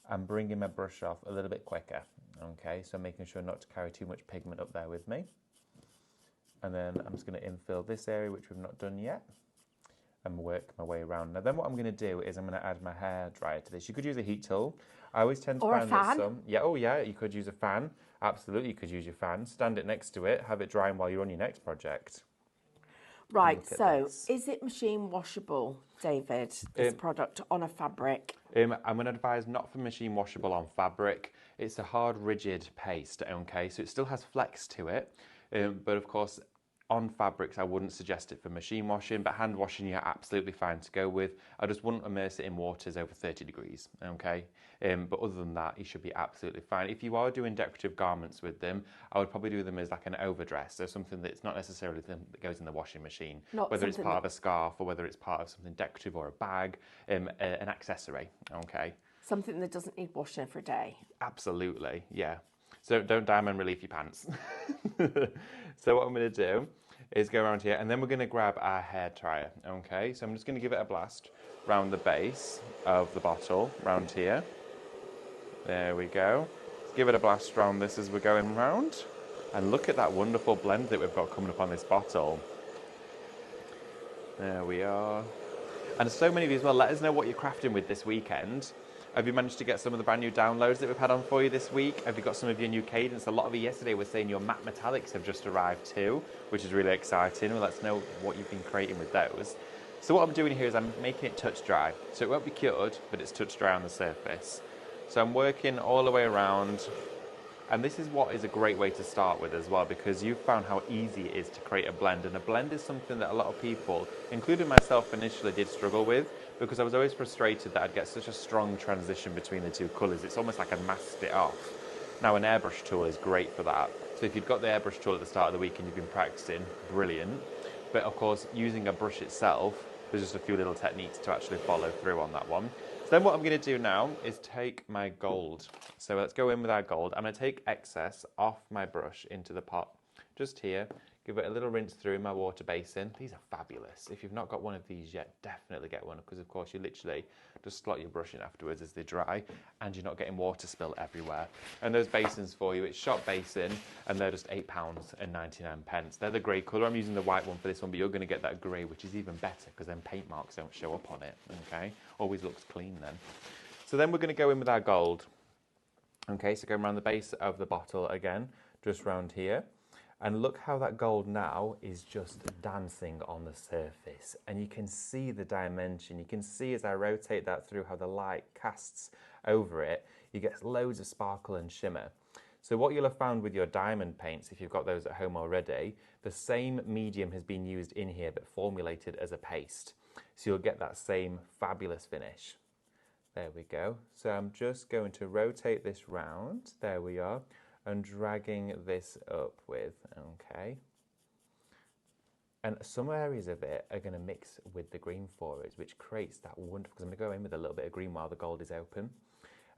and bringing my brush off a little bit quicker. Okay, so making sure not to carry too much pigment up there with me. And then I'm just going to infill this area, which we've not done yet, and work my way around. Now then what I'm going to do is I'm going to add my hair dryer to this. You could use a heat tool. I always tend to find that some... Yeah, oh yeah, you could use a fan. Absolutely, you could use your fan. Stand it next to it, have it drying while you're on your next project. Right, so is it machine washable, David, this product on a fabric? I'm going to advise not for machine washable on fabric. It's a hard, rigid paste, okay? So it still has flex to it, but of course, on fabrics, I wouldn't suggest it for machine washing, but hand washing, you're absolutely fine to go with. I just wouldn't immerse it in waters over 30 degrees, okay? But other than that, you should be absolutely fine. If you are doing decorative garments with them, I would probably do them as like an overdress, so something that's not necessarily that goes in the washing machine, whether it's part of a scarf or whether it's part of something decorative or a bag, an accessory, okay? Something that doesn't need washing every day. Absolutely, yeah. So don't diamond relief your pants. So what I'm going to do is go around here, and then we're going to grab our hair dryer, okay? So I'm just going to give it a blast round the base of the bottle, round here. There we go. Let's give it a blast round this as we're going round. And look at that wonderful blend that we've got coming up on this bottle. There we are. And so many of you as well, let us know what you're crafting with this weekend. Have you managed to get some of the brand new downloads that we've had on for you this week? Have you got some of your new Cadence? A lot of you yesterday were saying your matte metallics have just arrived too, which is really exciting. Well, let's know what you've been creating with those. So what I'm doing here is I'm making it touch dry. So it won't be cured, but it's touch dry on the surface. So I'm working all the way around. And this is what is a great way to start with as well, because you've found how easy it is to create a blend. And a blend is something that a lot of people, including myself initially, did struggle with, because I was always frustrated that I'd get such a strong transition between the two colours. It's almost like I masked it off. Now an airbrush tool is great for that. So if you've got the airbrush tool at the start of the week and you've been practicing, brilliant. But of course, using a brush itself, there's just a few little techniques to actually follow through on that one. So then what I'm going to do now is take my gold. So let's go in with our gold. I'm going to take excess off my brush into the pot, just here. Give it a little rinse through my water basin. These are fabulous. If you've not got one of these yet, definitely get one, because of course you literally just slot your brush in afterwards as they dry, and you're not getting water spill everywhere. And those basins for you, it's shop basin, and they're just £8.99. They're the grey colour. I'm using the white one for this one, but you're going to get that grey, which is even better, because then paint marks don't show up on it, okay? Always looks clean then. So then we're going to go in with our gold. Okay, so going around the base of the bottle again, just round here. And look how that gold now is just dancing on the surface. And you can see the dimension. You can see as I rotate that through how the light casts over it, you get loads of sparkle and shimmer. So what you'll have found with your diamond paints, if you've got those at home already, the same medium has been used in here but formulated as a paste. So you'll get that same fabulous finish. There we go. So I'm just going to rotate this round. There we are. And dragging this up with, okay. And some areas of it are going to mix with the green for us, which creates that wonderful, because I'm going to go in with a little bit of green while the gold is open,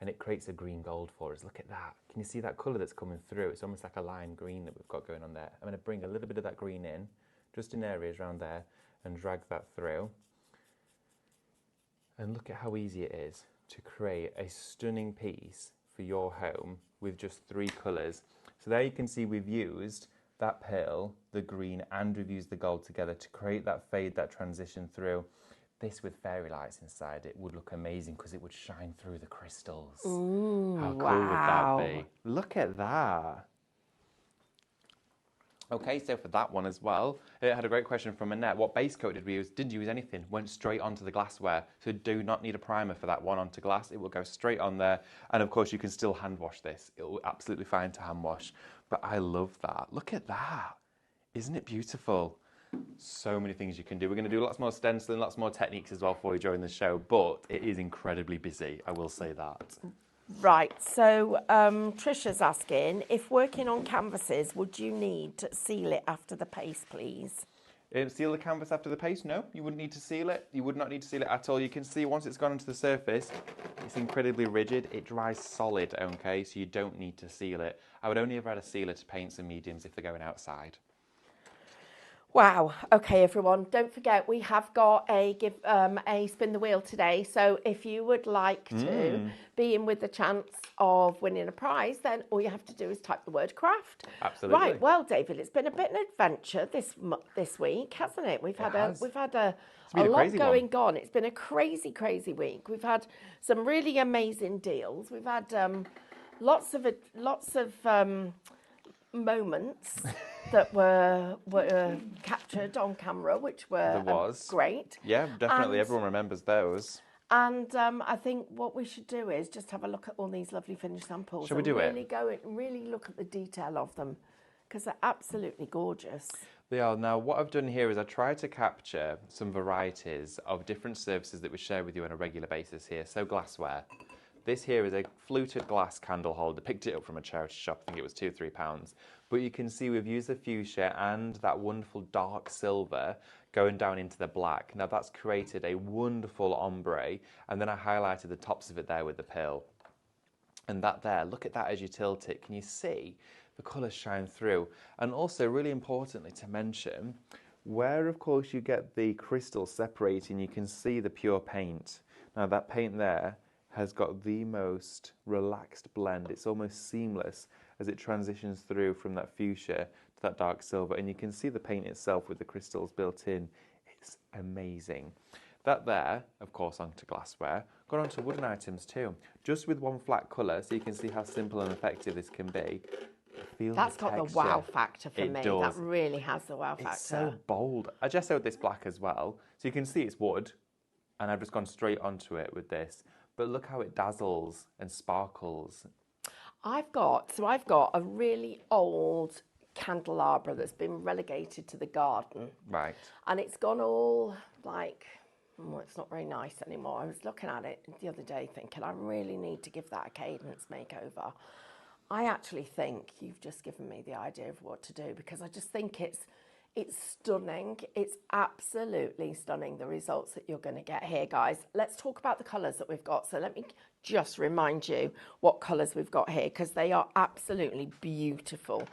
and it creates a green gold for us. Look at that. Can you see that colour that's coming through? It's almost like a lime green that we've got going on there. I'm going to bring a little bit of that green in, just in areas around there, and drag that through. And look at how easy it is to create a stunning piece for your home with just 3 colours. So there you can see we've used that pearl, the green, and we've used the gold together to create that fade, that transition through. This with fairy lights inside it would look amazing because it would shine through the crystals. Ooh, how cool wow. would that be? Look at that. Okay, so for that one as well, it had a great question from Annette. What base coat did we use? Didn't use anything, went straight onto the glassware. So do not need a primer for that one onto glass. It will go straight on there. And of course you can still hand wash this. It will absolutely fine to hand wash. But I love that. Look at that. Isn't it beautiful? So many things you can do. We're going to do lots more stenciling, lots more techniques as well for you during the show, but it is incredibly busy, I will say that. Right, so Trisha's asking, if working on canvases, would you need to seal it after the paste, please? Seal the canvas after the paste? No, you wouldn't need to seal it. You would not need to seal it at all. You can see once it's gone onto the surface, it's incredibly rigid. It dries solid, okay, so you don't need to seal it. I would only ever add a sealer to paints and mediums if they're going outside. Wow. Okay, everyone. Don't forget we have got a spin the wheel today. So if you would like to be in with the chance of winning a prize, then all you have to do is type the word craft. Absolutely. Right. Well, David, it's been a bit of an adventure this week, hasn't it? We've had a been a lot crazy going on. It's been a crazy, crazy week. We've had some really amazing deals. We've had lots of moments that were captured on camera, which were great. Yeah, definitely. Everyone remembers those. And I think what we should do is just have a look at all these lovely finished samples. Shall we do it? Really look at the detail of them, because they're absolutely gorgeous. They are. Now, what I've done here is I tried to capture some varieties of different surfaces that we share with you on a regular basis here. So glassware. This here is a fluted glass candle holder. Picked it up from a charity shop. I think it was £2-3. But you can see we've used the fuchsia and that wonderful dark silver going down into the black. Now that's created a wonderful ombre. And then I highlighted the tops of it there with the pearl. And that there, look at that as you tilt it. Can you see the colours shine through? And also, really importantly to mention, where of course you get the crystals separating, you can see the pure paint. Now that paint there has got the most relaxed blend. It's almost seamless as it transitions through from that fuchsia to that dark silver. And you can see the paint itself with the crystals built in. It's amazing. That there, of course, onto glassware. Got onto wooden items too. Just with one flat colour, so you can see how simple and effective this can be. That's got the wow factor for me. That really has the wow factor. It's so bold. I gessoed this black as well. So you can see it's wood. And I've just gone straight onto it with this. But look how it dazzles and sparkles. I've got a really old candelabra that's been relegated to the garden. Right. And it's gone all like, it's not very nice anymore. I was looking at it the other day thinking, I really need to give that a Cadence makeover. I actually think you've just given me the idea of what to do, because I just think it's stunning. It's absolutely stunning, the results that you're going to get here, guys. Let's talk about the colours that we've got. So let me just remind you what colours we've got here, because they are absolutely beautiful.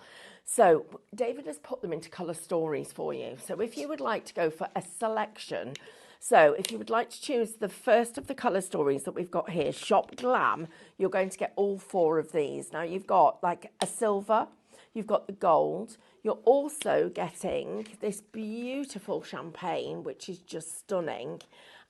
So David has put them into colour stories for you. So if you would like to go for a selection, so if you would like to choose the first of the colour stories that we've got here, Shop Glam, you're going to get all 4 of these. Now you've got like a silver, you've got the gold, you're also getting this beautiful champagne, which is just stunning.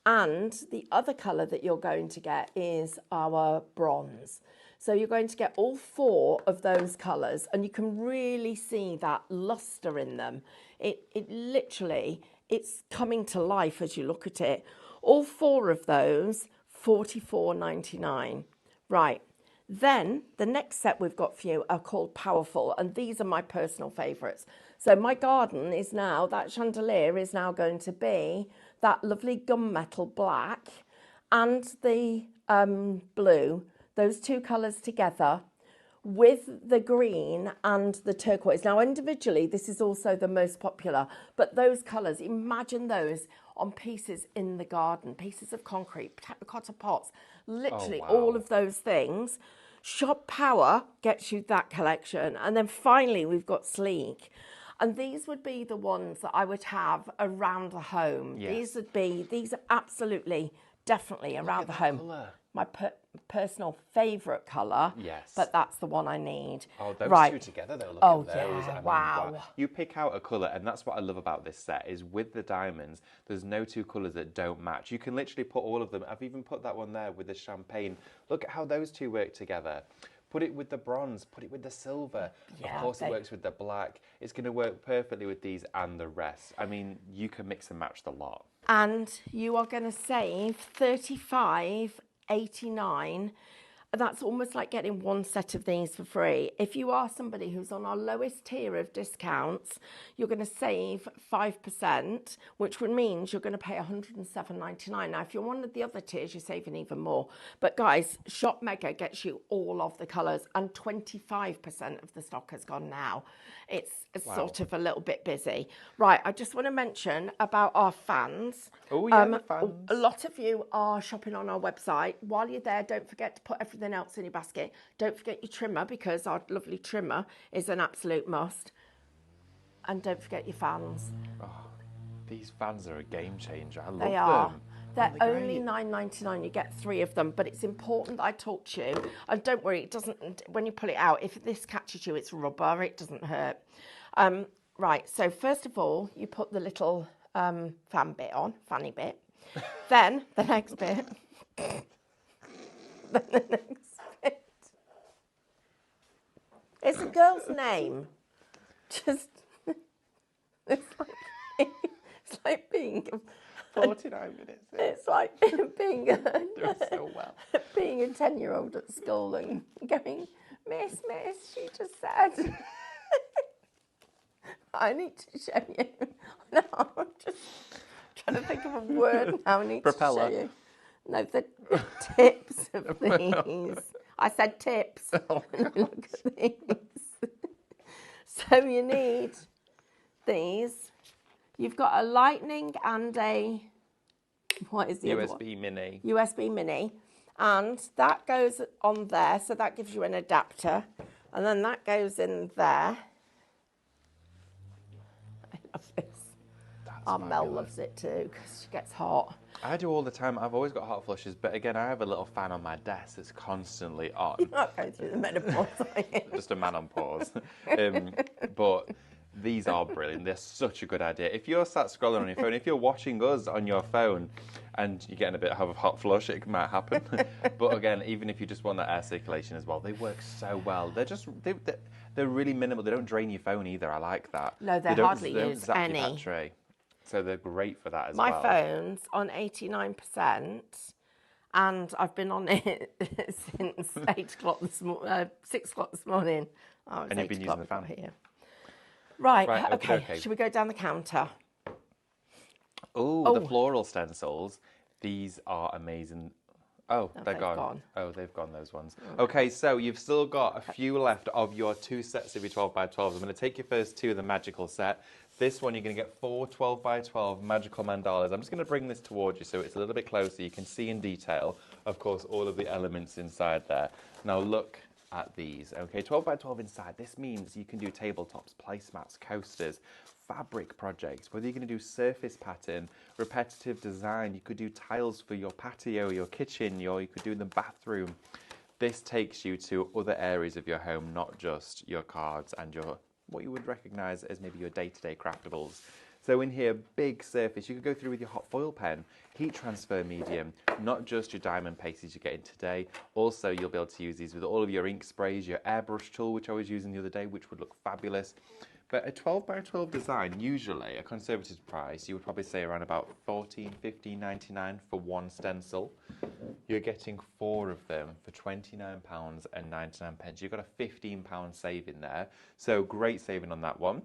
And the other colour that you're going to get is our bronze. So you're going to get all 4 of those colours, and you can really see that lustre in them. It literally, it's coming to life as you look at it. All 4 of those, $44.99. Right. Then the next set we've got for you are called Powerful, and these are my personal favourites. So my garden is now, that chandelier is now going to be that lovely gunmetal black and the blue, those 2 colours together with the green and the turquoise. Now individually, this is also the most popular, but those colours, imagine those on pieces in the garden, pieces of concrete, terracotta pots, literally all of those things. Shop Power gets you that collection. And then finally, we've got Sleek. And these would be the ones that I would have around the home. Yes. These are absolutely, definitely around the home. Colour. My personal favourite colour. Yes. But that's the one I need. Oh, those right. 2 together though, look at those. Yeah, I mean, wow. You pick out a colour, and that's what I love about this set, is with the diamonds, there's no 2 colours that don't match. You can literally put all of them. I've even put that one there with the champagne. Look at how those 2 work together. Put it with the bronze, put it with the silver. Yeah, of course it works with the black. It's going to work perfectly with these and the rest. I mean, you can mix and match the lot. And you are going to save $35.89. That's almost like getting 1 set of these for free. If you are somebody who's on our lowest tier of discounts, you're going to save 5%, which would mean you're going to pay $107.99. Now, if you're one of the other tiers, you're saving even more. But guys, Shop Mega gets you all of the colours, and 25% of the stock has gone now. It's sort of a little bit busy. Right, I just want to mention about our fans. Oh, yeah, the fans. A lot of you are shopping on our website. While you're there, don't forget to put everything else in your basket. Don't forget your trimmer, because our lovely trimmer is an absolute must. And don't forget your fans. Oh, these fans are a game changer. I love They are. them. They're Aren't they only great? $9.99. You get 3 of them, but it's important that I talk to you. And don't worry, it doesn't. When you pull it out, if this catches you, it's rubber. It doesn't hurt. Right. So first of all, you put the little fanny bit. Then the next bit. Then the next bit. It's a girl's name. Just it's like being 49 minutes in. it's like being Doing so well. being a 10-year-old at school and going, Miss, she just said. I need to show you. No, I'm just trying to think of a word now. I need Propeller. to show you. No, the tips of these. I said tips. Oh, Look at these. So you need these. You've got a lightning and a, what is the other one? USB mini. USB mini. And that goes on there, so that gives you an adapter. And then that goes in there. I love this. Our Mel loves it too, because she gets hot. I do all the time. I've always got hot flushes, but again, I have a little fan on my desk that's constantly on. You're not going through the menopause, are you? Just a man on pause. But these are brilliant. They're such a good idea. If you're sat scrolling on your phone, if you're watching us on your phone and you're getting a bit of a hot flush, it might happen. But again, even if you just want that air circulation as well, they work so well. They're really minimal. They don't drain your phone either. I like that. No, they don't hardly use zap your any. battery. So they're great for that as My well. phone's on 89%, and I've been on it since 6 o'clock this morning. Oh, it's And you've 8 been o'clock using the fan. here. Right, Okay. okay. Should we go down the counter? Ooh, the floral stencils. These are amazing. Oh, they're they've gone. gone. Oh, they've gone, those ones. Okay, so you've still got a few left of your 2 sets of your 12 by 12s. I'm going to take your first 2 of the magical set. This one, you're going to get 4 12 by 12 magical mandalas. I'm just going to bring this towards you so it's a little bit closer. You can see in detail, of course, all of the elements inside there. Now look at these. Okay, 12 by 12 inside. This means you can do tabletops, placemats, coasters, fabric projects, whether you're going to do surface pattern, repetitive design, you could do tiles for your patio, your kitchen, or you could do in the bathroom. This takes you to other areas of your home, not just your cards and your what you would recognise as maybe your day-to-day craftables. So in here, big surface, you could go through with your hot foil pen, heat transfer medium, not just your diamond pastes you get in today. Also, you'll be able to use these with all of your ink sprays, your airbrush tool, which I was using the other day, which would look fabulous. But a 12 by 12 design, usually a conservative price, you would probably say around about $14, $15, $99 for one stencil. You're getting 4 of them for £29.99. You've got a £15 saving there. So great saving on that one.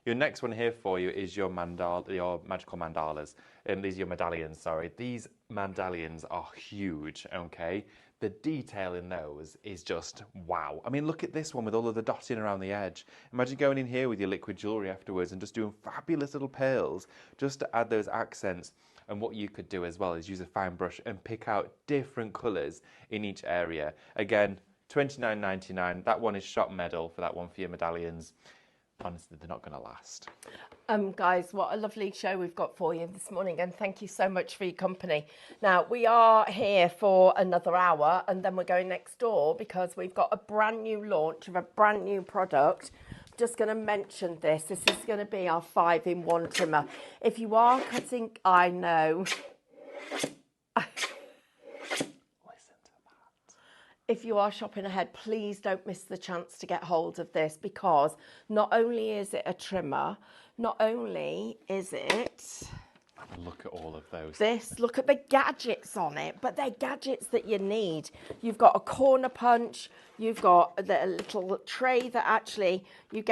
Your next one here for you is your magical mandalas. These are your medallions, sorry. These medallions are huge, okay? The detail in those is just wow. I mean, look at this one with all of the dotting around the edge. Imagine going in here with your liquid jewellery afterwards and just doing fabulous little pearls just to add those accents. And what you could do as well is use a fine brush and pick out different colours in each area. Again, $29.99. That one is shop medal for that one for your medallions. Honestly, they're not going to last. Guys, what a lovely show we've got for you this morning, and thank you so much for your company. Now, we are here for another hour, and then we're going next door because we've got a brand new launch of a brand new product. Just going to mention this. This is going to be our 5-in-1 trimmer. If you are cutting, I know. If you are shopping ahead, please don't miss the chance to get hold of this, because not only is it a trimmer, not only is it... Look at all of those. Look at the gadgets on it, but they're gadgets that you need. You've got a corner punch, you've got the little tray that actually you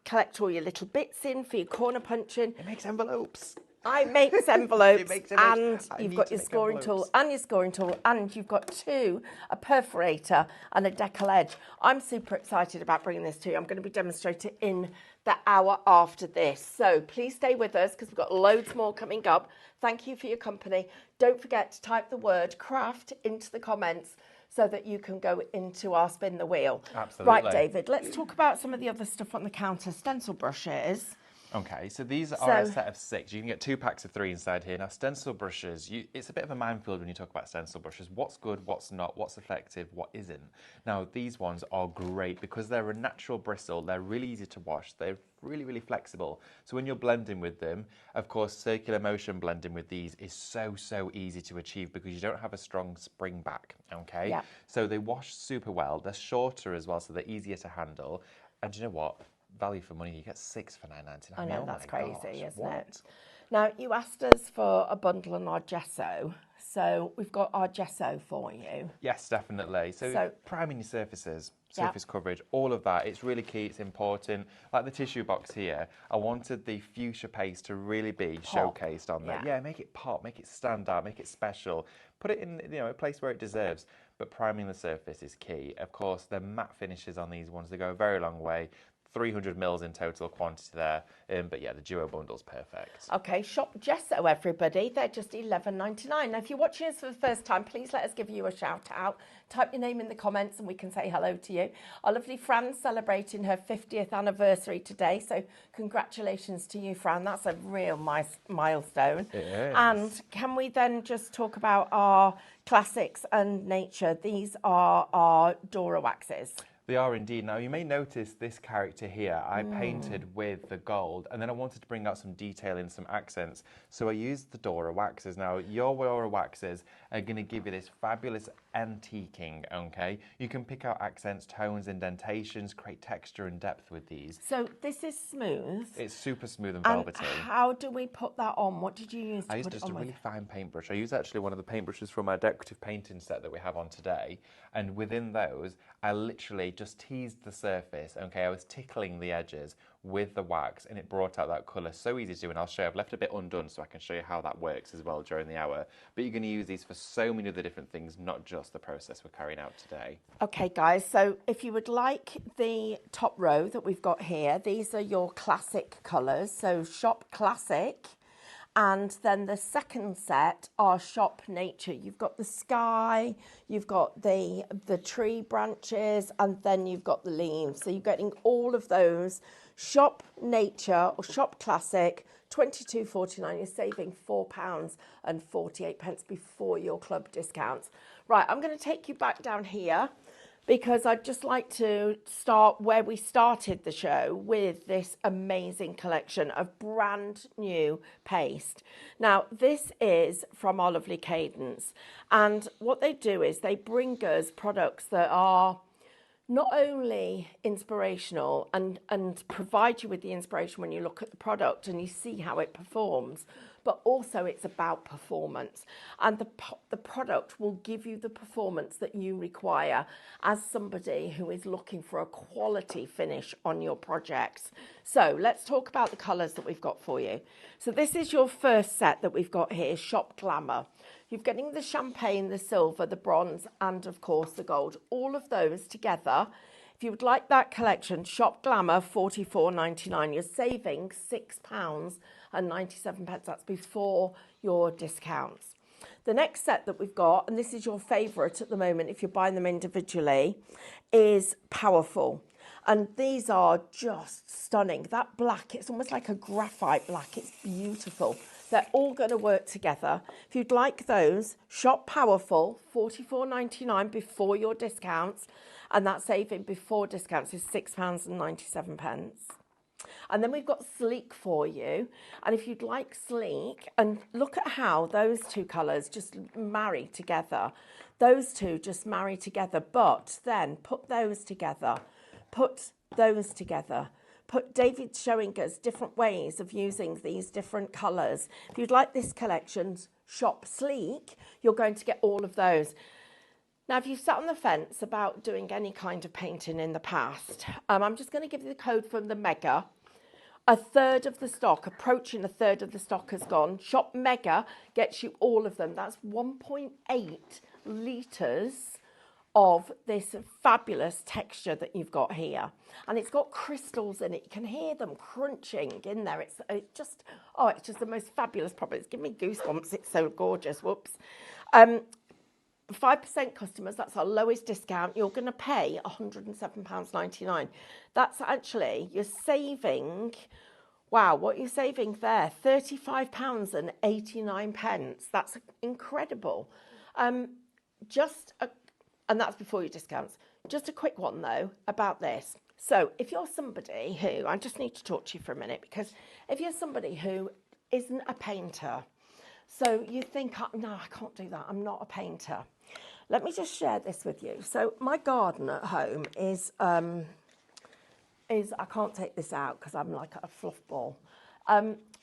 collect all your little bits in for your corner punching. It makes envelopes. It makes envelopes. It makes envelopes. And you've got your scoring tool and your scoring tool, and you've got 2, a perforator and a decal edge. I'm super excited about bringing this to you. I'm going to be demonstrating in the hour after this. So please stay with us because we've got loads more coming up. Thank you for your company. Don't forget to type the word craft into the comments so that you can go into our spin the wheel. Absolutely. Right, David, let's talk about some of the other stuff on the counter. Stencil brushes. Okay, so these are a So, set of 6. You can get 2 packs of 3 inside here. Now, stencil brushes, it's a bit of a minefield when you talk about stencil brushes. What's good, what's not, what's effective, what isn't. Now, these ones are great because they're a natural bristle. They're really easy to wash. They're really, really flexible. So when you're blending with them, of course, circular motion blending with these is so easy to achieve because you don't have a strong spring back, okay? yeah. So they wash super well. They're shorter as well, so they're easier to handle. And you know what? Value for money, you get 6 for $9.99. I know, Oh that's my crazy, gosh, isn't what? it? Now, you asked us for a bundle on our gesso, so we've got our gesso for you. Yes, definitely. So priming your surfaces, Yeah. surface coverage, all of that, it's really key, it's important. Like the tissue box here, I wanted the fuchsia paste to really be Pop. showcased on there. Yeah. Yeah, make it pop, make it stand out, make it special. Put it in, a place where it deserves. But priming the surface is key. Of course, the matte finishes on these ones, they go a very long way. 300 mils in total quantity there, but yeah, the duo bundle's perfect. Okay, shop gesso, everybody. They're just $11.99. Now, if you're watching us for the first time, please let us give you a shout out. Type your name in the comments and we can say hello to you. Our lovely Fran's celebrating her 50th anniversary today, so congratulations to you, Fran. That's a real milestone. It is. And can we then just talk about our classics and nature? These are our Dora waxes. They are indeed. Now, you may notice this character here, I painted with the gold, and then I wanted to bring out some detail in some accents. So I used the Dora waxes. Now, your Dora waxes are going to give you this fabulous antiquing, okay? You can pick out accents, tones, indentations, create texture and depth with these. So this is smooth. It's super smooth and velvety. And how do we put that on? What did you use to I used put it just on a really with? fine paintbrush. I used actually one of the paintbrushes from our decorative painting set that we have on today. And within those, I literally just teased the surface. Okay, I was tickling the edges with the wax and it brought out that colour. So easy to do, and I'll show you. I've left a bit undone so I can show you how that works as well during the hour. But you're going to use these for so many other different things, not just the process we're carrying out today. Okay, guys, so if you would like the top row that we've got here, these are your classic colours. So shop classic. And then the second set are shop nature. You've got the sky, you've got the tree branches, and then you've got the leaves. So you're getting all of those. Shop nature or shop classic, £22.49. You're saving £4.48 before your club discounts. Right, I'm going to take you back down here, because I'd just like to start where we started the show with this amazing collection of brand new paste. Now, this is from our lovely Cadence. And what they do is they bring us products that are not only inspirational and provide you with the inspiration when you look at the product and you see how it performs, but also it's about performance. And the product will give you the performance that you require as somebody who is looking for a quality finish on your projects. So let's talk about the colours that we've got for you. So this is your first set that we've got here, Shop Glamour. You're getting the champagne, the silver, the bronze, and of course the gold. All of those together. If you would like that collection, Shop Glamour, £44.99. You're saving £6.97. That's before your discounts. The next set that we've got, and this is your favourite at the moment if you're buying them individually, is Powerful. And these are just stunning. That black, it's almost like a graphite black. It's beautiful. They're all going to work together. If you'd like those, shop Powerful, £44.99 before your discounts. And that saving before discounts is £6.97. And then we've got Sleek for you. And if you'd like Sleek, and look at how those two colours just marry together. Those two just marry together. But then put those together. Put those together. David's showing us different ways of using these different colours. If you'd like this collection, shop Sleek, you're going to get all of those. Now, if you've sat on the fence about doing any kind of painting in the past, I'm just going to give you the code from the Mega. A third of the stock, approaching a third of the stock has gone. Shop Mega gets you all of them. That's 1.8 litres of this fabulous texture that you've got here. And it's got crystals in it. You can hear them crunching in there. It's just the most fabulous product. It's giving me goosebumps. It's so gorgeous. Whoops. 5% customers, that's our lowest discount. You're going to pay £107.99. That's actually, you're saving, Wow, what you're saving there, £35.89. That's incredible. And that's before your discounts. Just a quick one though about this. So if you're somebody who, I just need to talk to you for a minute, because if you're somebody who isn't a painter, so you think, "Oh, no, I can't do that, I'm not a painter." Let me just share this with you. So my garden at home is I can't take this out because I'm like a fluff ball.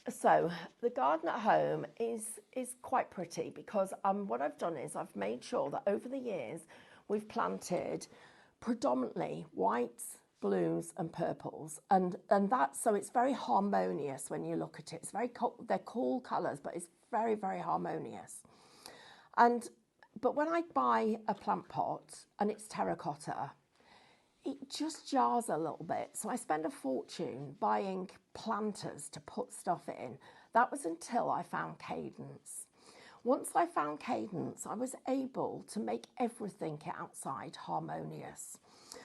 So the garden at home is quite pretty because what I've done is I've made sure that over the years we've planted predominantly whites, blues and purples, and that's, so it's very harmonious when you look at it. It's very they're cool colours, but it's very, very harmonious. But when I buy a plant pot and it's terracotta, it just jars a little bit. So I spend a fortune buying planters to put stuff in. That was until I found Cadence. Once I found Cadence, I was able to make everything outside harmonious.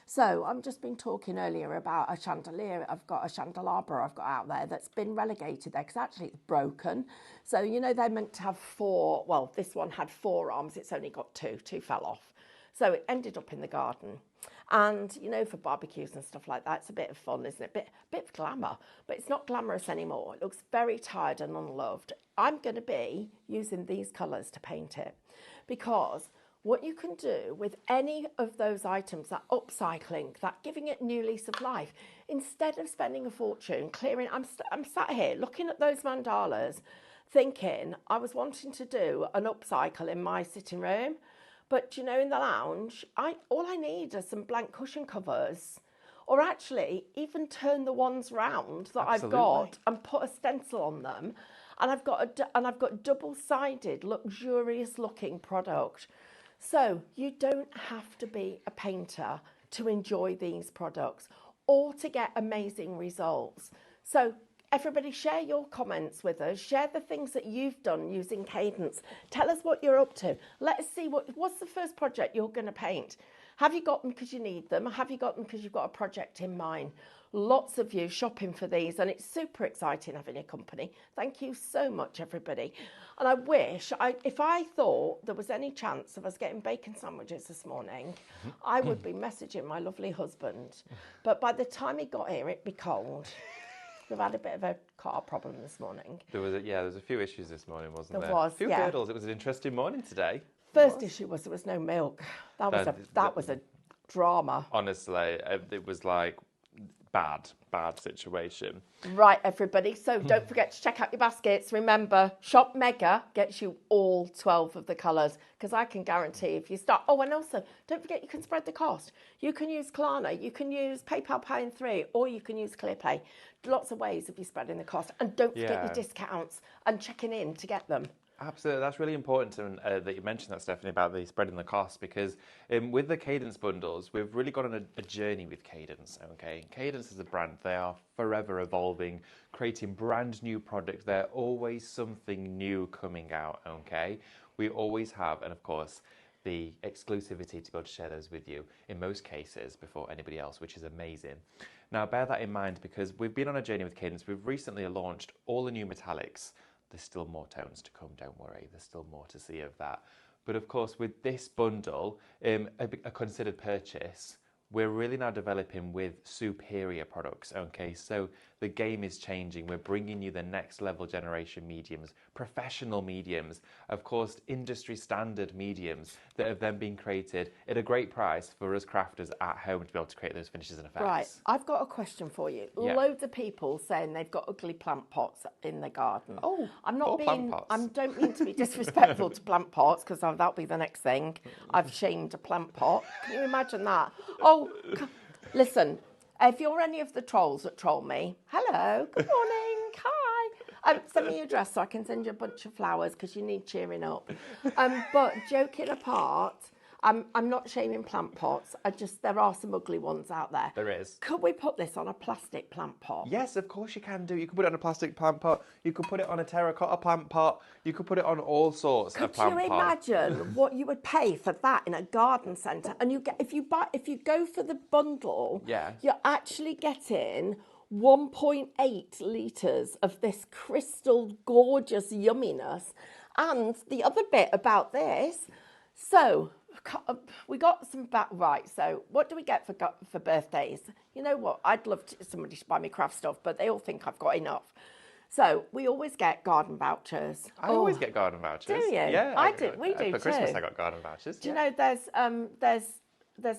So I've just been talking earlier about a chandelier. I've got a candelabra I've got out there that's been relegated there because actually it's broken. So, you know, they're meant to have four, well, this one had 4 arms. It's only got 2. 2 fell off. So it ended up in the garden. And, you know, for barbecues and stuff like that, it's a bit of fun, isn't it? Bit of glamour, but it's not glamorous anymore. It looks very tired and unloved. I'm going to be using these colours to paint it because what you can do with any of those items, that upcycling, that giving it new lease of life, instead of spending a fortune clearing, I'm sat here looking at those mandalas thinking I was wanting to do an upcycle in my sitting room. But, you know, in the lounge, all I need are some blank cushion covers, or actually even turn the ones round that I've got and put a stencil on them. And I've got double-sided, luxurious-looking product. So you don't have to be a painter to enjoy these products or to get amazing results. So everybody, share your comments with us. Share the things that you've done using Cadence. Tell us what you're up to. Let us see what's the first project you're going to paint. Have you got them because you need them? Have you got them because you've got a project in mind? Lots of you shopping for these, and it's super exciting having your company. Thank you so much, everybody. And I wish, if I thought there was any chance of us getting bacon sandwiches this morning, I would be messaging my lovely husband. But by the time he got here, it'd be cold. We've had a bit of a car problem this morning. There was a few issues this morning, wasn't there? There was, a few hurdles. It was an interesting morning today. First issue was there was no milk. That was a drama. Honestly, it was like bad situation. Right, everybody. So don't forget to check out your baskets. Remember, Shop Mega gets you all 12 of the colours because I can guarantee if you start... Oh, and also, don't forget you can spread the cost. You can use Klarna, you can use PayPal Pay in 3, or you can use ClearPay. Lots of ways of you spreading the cost. And don't forget your discounts and checking in to get them. Absolutely, that's really important that you mentioned that, Stephanie, about the spreading the cost, because with the Cadence bundles, we've really gone on a journey with Cadence, okay? Cadence is a brand. They are forever evolving, creating brand new products. There's always something new coming out, okay? We always have, and of course, the exclusivity to be able to share those with you, in most cases, before anybody else, which is amazing. Now, bear that in mind, because we've been on a journey with Cadence. We've recently launched all the new metallics. There's still more tones to come, don't worry. There's still more to see of that. But of course, with this bundle, a considered purchase, we're really now developing with superior products, okay? So the game is changing. We're bringing you the next level generation mediums, professional mediums, of course, industry standard mediums that have then been created at a great price for us crafters at home to be able to create those finishes and effects. Right, I've got a question for you. Yeah. Loads of people saying they've got ugly plant pots in the garden. Oh, I'm not being, plant pots. I don't mean to be disrespectful to plant pots, because that'll be the next thing. I've shamed a plant pot. Can you imagine that? Oh, listen, if you're any of the trolls that troll me, hello, good morning, hi. Send me your address so I can send you a bunch of flowers because you need cheering up. But joking apart, I'm not shaming plant pots. There are some ugly ones out there. There is. Could we put this on a plastic plant pot? Yes, of course you can do. You can put it on a plastic plant pot. You could put it on a terracotta plant pot. You could put it on all sorts of plant pots. Could you imagine what you would pay for that in a garden centre? And you get if you go for the bundle, you're actually getting 1.8 litres of this crystal gorgeous yumminess. And the other bit about this, so we got some back, right, so what do we get for birthdays? You know what, I'd love somebody to buy me craft stuff, but they all think I've got enough. So we always get garden vouchers. I always get garden vouchers. Do you? Yeah, I do. We do for too. Christmas, I got garden vouchers. Do you know there's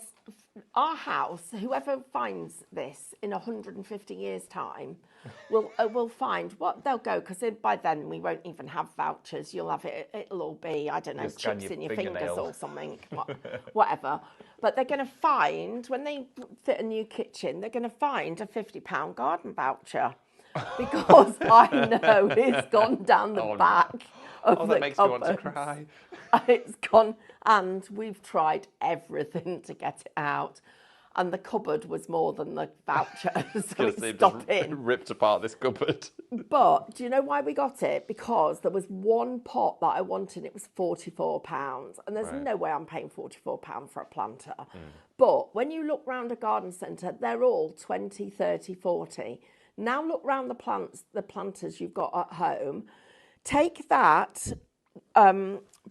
our house. Whoever finds this in 150 years' time, will find what they'll go, because by then we won't even have vouchers. You'll have it. It'll all be, I don't know, chips in your fingers or something, whatever. But they're going to find, when they fit a new kitchen, they're going to find a £50 garden voucher. Because I know it's gone down the back of the that makes cupboards. me want to cry. It's gone, and we've tried everything to get it out. And the cupboard was more than the voucher, so it's stopping. Ripped apart this cupboard. But do you know why we got it? Because there was one pot that I wanted, it was £44. And there's no way I'm paying £44 for a planter. But when you look round a garden centre, they're all 20, 30, 40. Now look round the planters you've got at home. Take that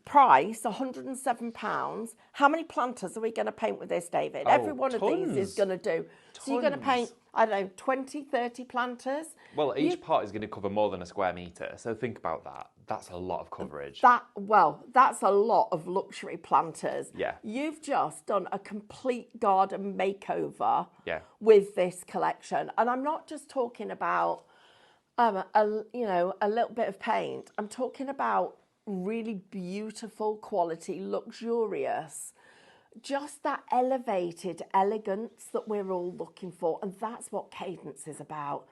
price, £107. How many planters are we going to paint with this, David? Every one of these is going to do. So you're going to paint, I don't know, 20, 30 planters. Well, each pot is going to cover more than a square metre. So think about that. That's a lot of coverage. That's a lot of luxury planters. Yeah. You've just done a complete garden makeover with this collection. And I'm not just talking about a little bit of paint. I'm talking about really beautiful quality, luxurious, just that elevated elegance that we're all looking for. And that's what Cadence is about.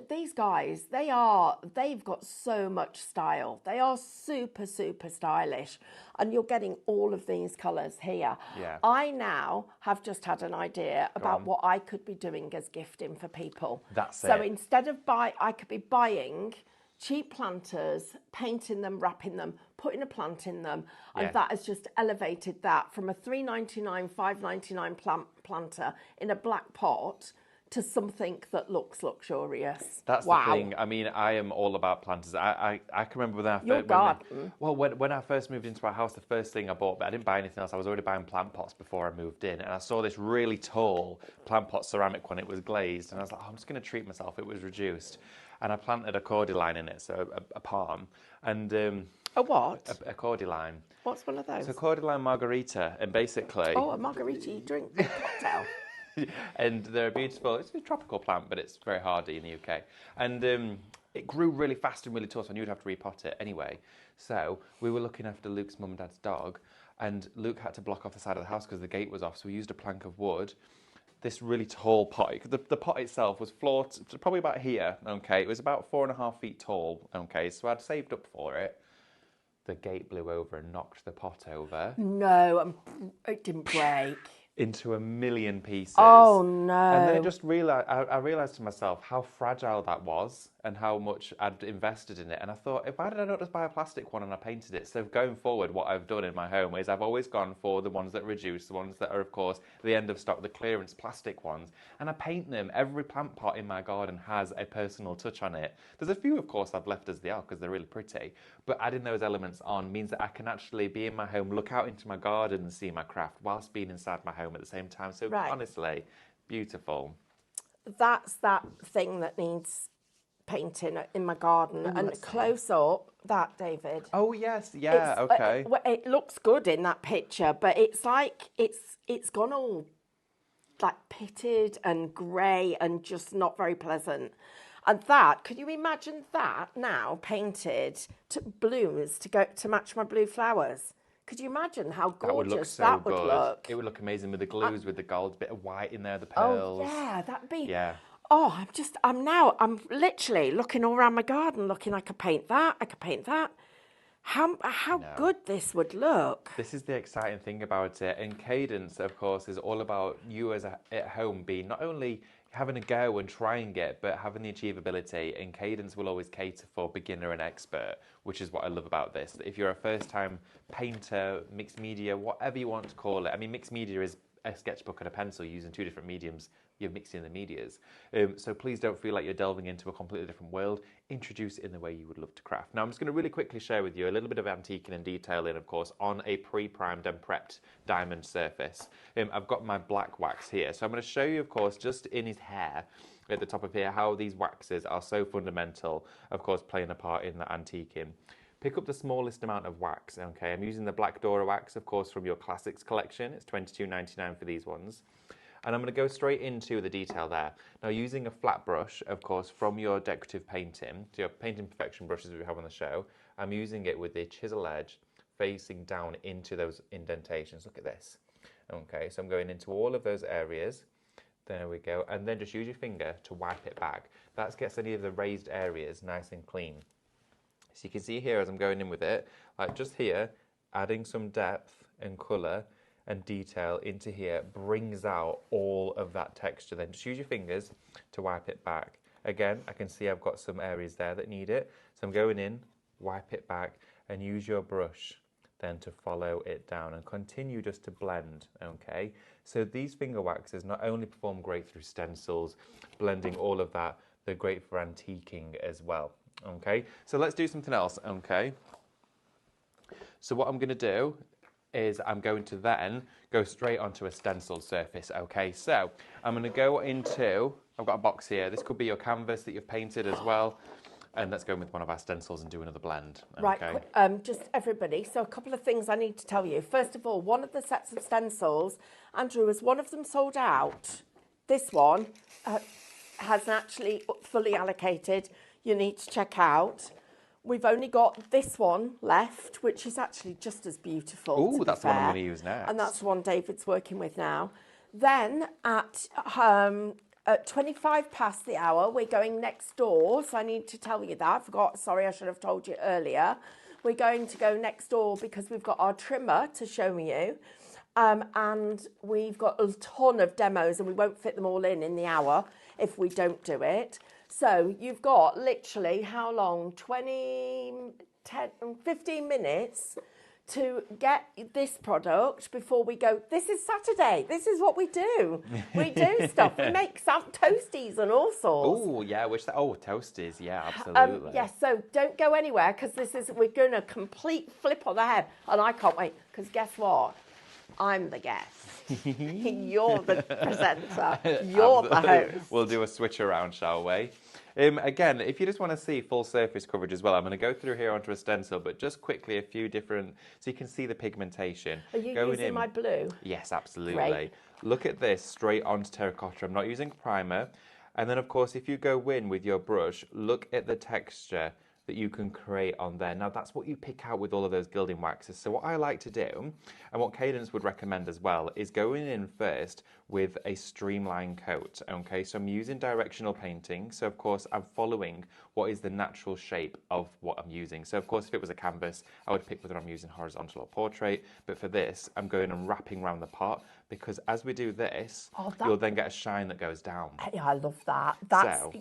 These guys, they've got so much style. They are super, super stylish. And you're getting all of these colours here. Yeah. I now have just had an idea about what I could be doing as gifting for people. That's it. So instead of I could be buying cheap planters, painting them, wrapping them, putting a plant in them, and that has just elevated that from a $3.99, $5.99 planter in a black pot to something that looks luxurious. That's the thing. I mean, I am all about planters. I can remember when I first moved into our house, the first thing I bought, but I didn't buy anything else. I was already buying plant pots before I moved in, and I saw this really tall plant pot ceramic one. It was glazed, and I was like, I'm just going to treat myself. It was reduced, and I planted a cordyline in it, so a palm, and a what? A cordyline. What's one of those? It's a cordyline margarita, and basically. Oh, a margarita you drink a cocktail. And they're beautiful. It's a tropical plant, but it's very hardy in the UK. And it grew really fast and really tall, so I knew I'd have to repot it anyway. So we were looking after Luke's mum and dad's dog, and Luke had to block off the side of the house because the gate was off, so we used a plank of wood. This really tall pot. The pot itself was floored to probably about here, okay? It was about 4.5 feet tall, okay? So I'd saved up for it. The gate blew over and knocked the pot over. No, it didn't break. Into a million pieces. Oh no! And then I realised to myself how fragile that was and how much I'd invested in it. And I thought, why did I not just buy a plastic one and I painted it? So going forward, what I've done in my home is I've always gone for the ones that reduce, the ones that are, of course, the end of stock, the clearance plastic ones. And I paint them. Every plant pot in my garden has a personal touch on it. There's a few, of course, I've left as they are because they're really pretty. But adding those elements on means that I can actually be in my home, look out into my garden and see my craft whilst being inside my home at the same time. So honestly, beautiful. That's that thing that needs painting in my garden. And close up, that, David. Oh yes, yeah, okay. It looks good in that picture, but it's like it's gone all like pitted and grey and just not very pleasant. And that, could you imagine that now painted to blues to match my blue flowers? Could you imagine how gorgeous that would look? It would look amazing with the glues, with the gold, bit of white in there, the pearls. Oh yeah, that'd be. Yeah. Oh, I'm literally looking all around my garden, looking. I could paint that. I could paint that. How good this would look. This is the exciting thing about it. And Cadence, of course, is all about you as at home being not only having a go and trying it, but having the achievability. And Cadence will always cater for beginner and expert, which is what I love about this. If you're a first-time painter, mixed media, whatever you want to call it. I mean, mixed media is a sketchbook and a pencil using two different mediums, you're mixing the medias. So please don't feel like you're delving into a completely different world. Introduce it in the way you would love to craft. Now I'm just going to really quickly share with you a little bit of antiquing and detailing, of course, on a pre-primed and prepped diamond surface. I've got my black wax here. So I'm going to show you, of course, just in his hair, at the top of here, how these waxes are so fundamental, of course, playing a part in the antiquing. Pick up the smallest amount of wax, okay? I'm using the Black Dora wax, of course, from your Classics collection. It's $22.99 for these ones. And I'm going to go straight into the detail there. Now, using a flat brush, of course, from your decorative painting, so your painting perfection brushes we have on the show, I'm using it with the chisel edge facing down into those indentations. Look at this. Okay, so I'm going into all of those areas. There we go. And then just use your finger to wipe it back. That gets any of the raised areas nice and clean. So you can see here as I'm going in with it, like just here, adding some depth and colour and detail into here brings out all of that texture. Then just use your fingers to wipe it back. Again, I can see I've got some areas there that need it. So I'm going in, wipe it back, and use your brush then to follow it down and continue just to blend, okay? So these finger waxes not only perform great through stencils, blending all of that, they're great for antiquing as well, okay? So let's do something else, okay? So what I'm gonna do is I'm going to then go straight onto a stenciled surface, okay? So I'm gonna go into, I've got a box here, this could be your canvas that you've painted as well, and let's go in with one of our stencils and do another blend. Okay. Right, just everybody, so a couple of things I need to tell you. First of all, one of the sets of stencils, Andrew, is one of them sold out? This one has actually fully allocated. You need to check out. We've only got this one left, which is actually just as beautiful. Oh, that's the one I'm going to use next. And that's the one David's working with now. Then at 25 past the hour, we're going next door. So I need to tell you that. I forgot. Sorry, I should have told you earlier. We're going to go next door because we've got our trimmer to show you. And we've got a ton of demos and we won't fit them all in the hour if we don't do it. So you've got literally how long? 15 minutes to get this product before we go. This is Saturday. This is what we do. We do stuff. We make some toasties and all sorts. Oh, yeah. Toasties. Yeah, absolutely. Yes, so don't go anywhere because we're going to complete flip on the head. And I can't wait because guess what? I'm the guest. You're the presenter. You're the host. We'll do a switch around, shall we? Again, if you just want to see full surface coverage as well, I'm going to go through here onto a stencil, but just quickly a few different, so you can see the pigmentation. Are you using my blue? Yes, absolutely. Great. Look at this, straight onto terracotta. I'm not using primer. And then, of course, if you go in with your brush, look at the texture that you can create on there. Now, that's what you pick out with all of those gilding waxes. So what I like to do, and what Cadence would recommend as well, is going in first with a streamline coat, okay? So I'm using directional painting. So, of course, I'm following what is the natural shape of what I'm using. So, of course, if it was a canvas, I would pick whether I'm using horizontal or portrait. But for this, I'm going and wrapping around the pot because as we do this, you'll then get a shine that goes down. Hey, I love that.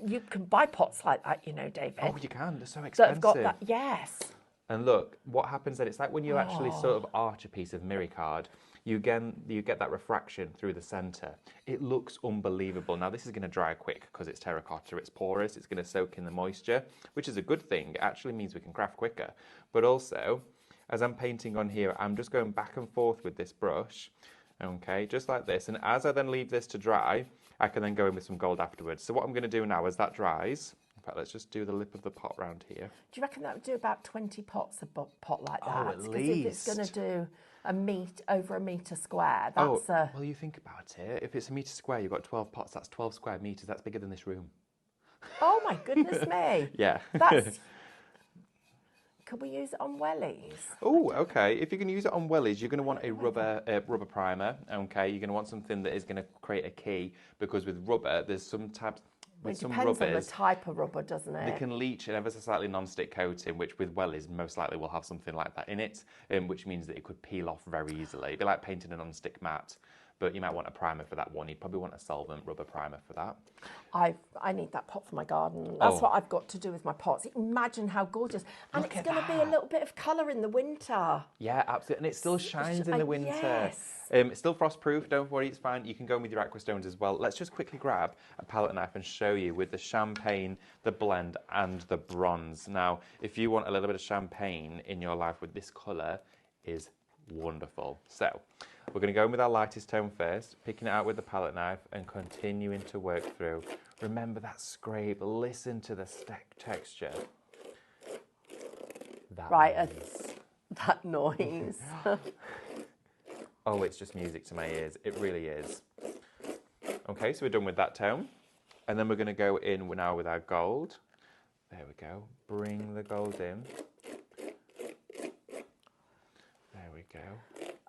You can buy pots like that, you know, David. Oh, you can. They're so expensive. That have got that, yes. And look, what happens then, it's like when you actually sort of arch a piece of mirror card, you get that refraction through the centre. It looks unbelievable. Now, this is going to dry quick because it's terracotta, it's porous, it's going to soak in the moisture, which is a good thing. It actually means we can craft quicker. But also, as I'm painting on here, I'm just going back and forth with this brush, okay, just like this. And as I then leave this to dry, I can then go in with some gold afterwards. So what I'm going to do now as that dries, in fact, let's just do the lip of the pot round here. Do you reckon that would do about 20 pots a pot like that? Oh, at least. If it's going to do over a metre square, well, you think about it. If it's a metre square, you've got 12 pots. That's 12 square metres. That's bigger than this room. Oh my goodness me! Yeah. Can we use it on wellies? Oh, okay. If you're going to use it on wellies, you're going to want a rubber primer. Okay, you're going to want something that is going to create a key because with rubber, there's some types. It depends on the type of rubber, doesn't it? They can leach an ever so slightly non-stick coating, which with wellies most likely will have something like that in it, which means that it could peel off very easily. It'd be like painting a non-stick mat. but you might want a primer for that one. You'd probably want a solvent rubber primer for that. I need that pot for my garden. That's what I've got to do with my pots. Imagine how gorgeous. And Look it's at going to be a little bit of colour in the winter. Yeah, absolutely. And it still shines in the winter. Yes. It's still frost-proof, don't worry, it's fine. You can go in with your aquastones as well. Let's just quickly grab a palette knife and show you with the champagne, the blend, and the bronze. Now, if you want a little bit of champagne in your life with this colour, is wonderful. So, we're going to go in with our lightest tone first, picking it out with the palette knife and continuing to work through. Remember that scrape, listen to the texture. That noise. Oh, it's just music to my ears. It really is. Okay, so we're done with that tone. And then we're going to go in now with our gold. There we go. Bring the gold in. There we go.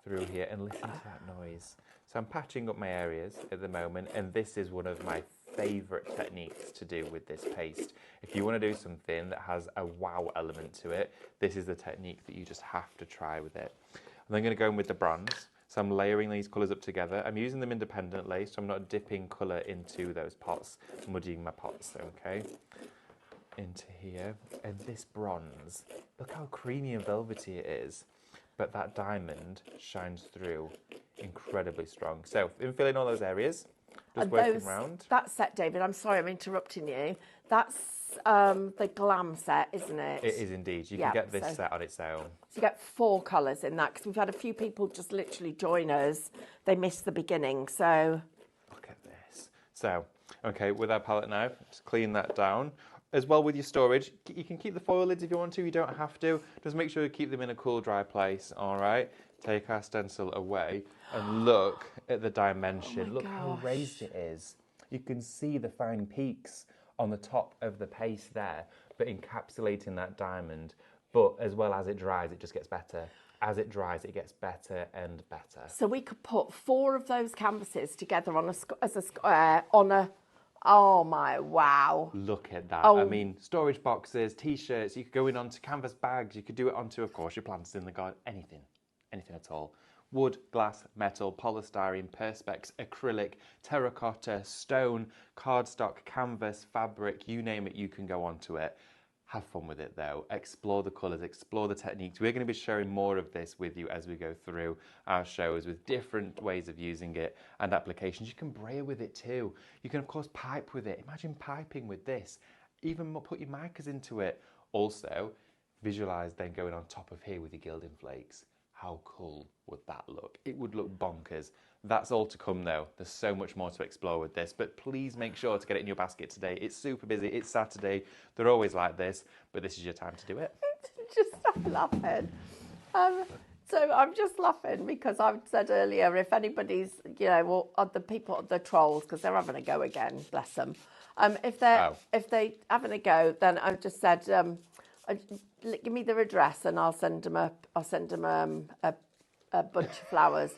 Through here and listen to that noise. So I'm patching up my areas at the moment, and this is one of my favourite techniques to do with this paste. If you want to do something that has a wow element to it, this is the technique that you just have to try with it. I'm then going to go in with the bronze. So I'm layering these colours up together. I'm using them independently, so I'm not dipping colour into those pots, muddying my pots, okay? Into here. And this bronze, look how creamy and velvety it is. But that diamond shines through incredibly strong. So, in filling all those areas, just working round. That set, David, I'm sorry I'm interrupting you. That's the glam set, isn't it? It is indeed. You can get this set on its own. So you get 4 colours in that, because we've had a few people just literally join us. They missed the beginning, so... Look at this. So, okay, with our palette knife, just clean that down. As well with your storage, you can keep the foil lids if you want to, you don't have to. Just make sure you keep them in a cool, dry place, all right? Take our stencil away and look at the dimension. Look how raised it is. You can see the fine peaks on the top of the paste there, but encapsulating that diamond. But as well as it dries, it just gets better. As it dries, it gets better and better. So we could put 4 of those canvases together on as a square on a... Oh my, wow. Look at that. I mean, storage boxes, T-shirts, you could go in onto canvas bags, you could do it onto, of course, your plants in the garden, anything at all. Wood, glass, metal, polystyrene, perspex, acrylic, terracotta, stone, cardstock, canvas, fabric, you name it, you can go onto it. Have fun with it though. Explore the colours, explore the techniques. We're going to be sharing more of this with you as we go through our shows with different ways of using it and applications. You can braille with it too. You can of course pipe with it. Imagine piping with this. Even put your micas into it. Also, visualise then going on top of here with your gilding flakes. How cool would that look? It would look bonkers. That's all to come though. There's so much more to explore with this, but please make sure to get it in your basket today. It's super busy, it's Saturday. They're always like this, but this is your time to do it. Just stop laughing. So I'm just laughing because I've said earlier, if anybody's, you know, well, the people, the trolls, because they're having a go again, bless them. If they having a go, then I've just said, give me their address and I'll send them a bunch of flowers.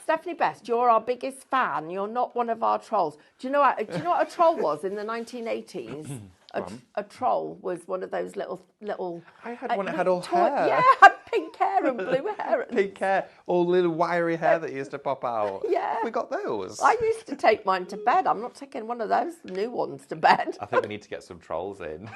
Stephanie Best, you're our biggest fan. You're not one of our trolls. Do you know what a troll was in the 1980s? A troll was one of those little. I had one that had all hair. Yeah, had pink hair and blue hair. Pink hair, all little wiry hair that used to pop out. Yeah, we got those. I used to take mine to bed. I'm not taking one of those new ones to bed. I think we need to get some trolls in.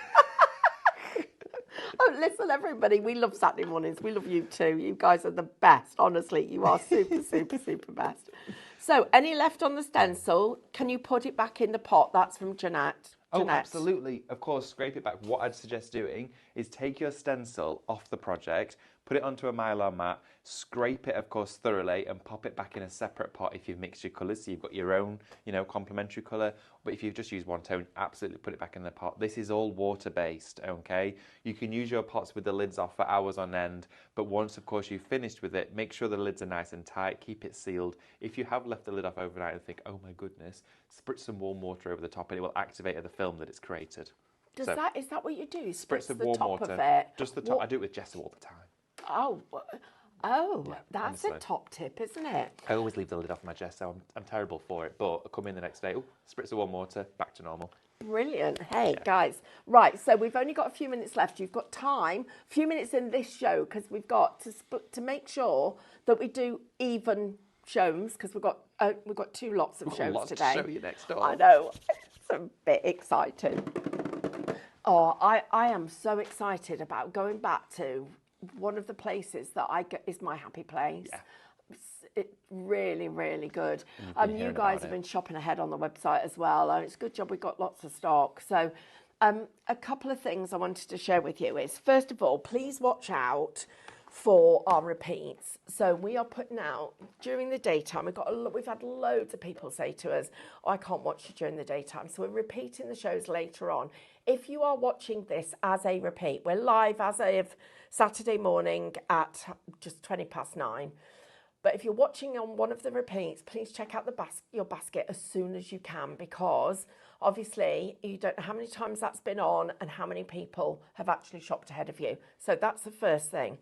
Oh, listen, everybody, we love Saturday mornings. We love you too. You guys are the best. Honestly, you are super, super, super best. So, any left on the stencil, can you put it back in the pot? That's from Jeanette. Oh, absolutely. Of course, scrape it back. What I'd suggest doing is take your stencil off the project, put it onto a Mylar mat, scrape it, of course, thoroughly, and pop it back in a separate pot if you've mixed your colours, so you've got your own, you know, complementary colour. But if you've just used one tone, absolutely put it back in the pot. This is all water-based, okay? You can use your pots with the lids off for hours on end, but once, of course, you've finished with it, make sure the lids are nice and tight, keep it sealed. If you have left the lid off overnight and think, oh my goodness, spritz some warm water over the top and it will activate the film that it's created. Is that what you do? Spritz of the warm top water. Of it? Just the top. I do it with Jessa all the time. Oh, Yeah, that's honestly. a top tip, isn't it? I always leave the lid off my Jessa. I'm terrible for it, but I come in the next day, spritz of warm water, back to normal. Brilliant. Hey, guys. Right, so we've only got a few minutes left. You've got time, a few minutes in this show, because we've got to make sure that we do even shows, because we've got we've got 2 lots of shows Lots today. to show you next door. I know. It's a bit exciting. Oh, I am so excited about going back to one of the places that is my happy place. Yeah. It's really, really good. You hearing guys about have it. been shopping ahead on the website as well, and it's a good job we've got lots of stock. So a couple of things I wanted to share with you is, first of all, please watch out for our repeats. So we are putting out during the daytime. We've had loads of people say to us, "Oh, I can't watch you during the daytime." So we're repeating the shows later on. If you are watching this as a repeat, we're live as of Saturday morning at just 9:20. But if you're watching on one of the repeats, please check out your basket as soon as you can, because obviously you don't know how many times that's been on and how many people have actually shopped ahead of you. So that's the first thing.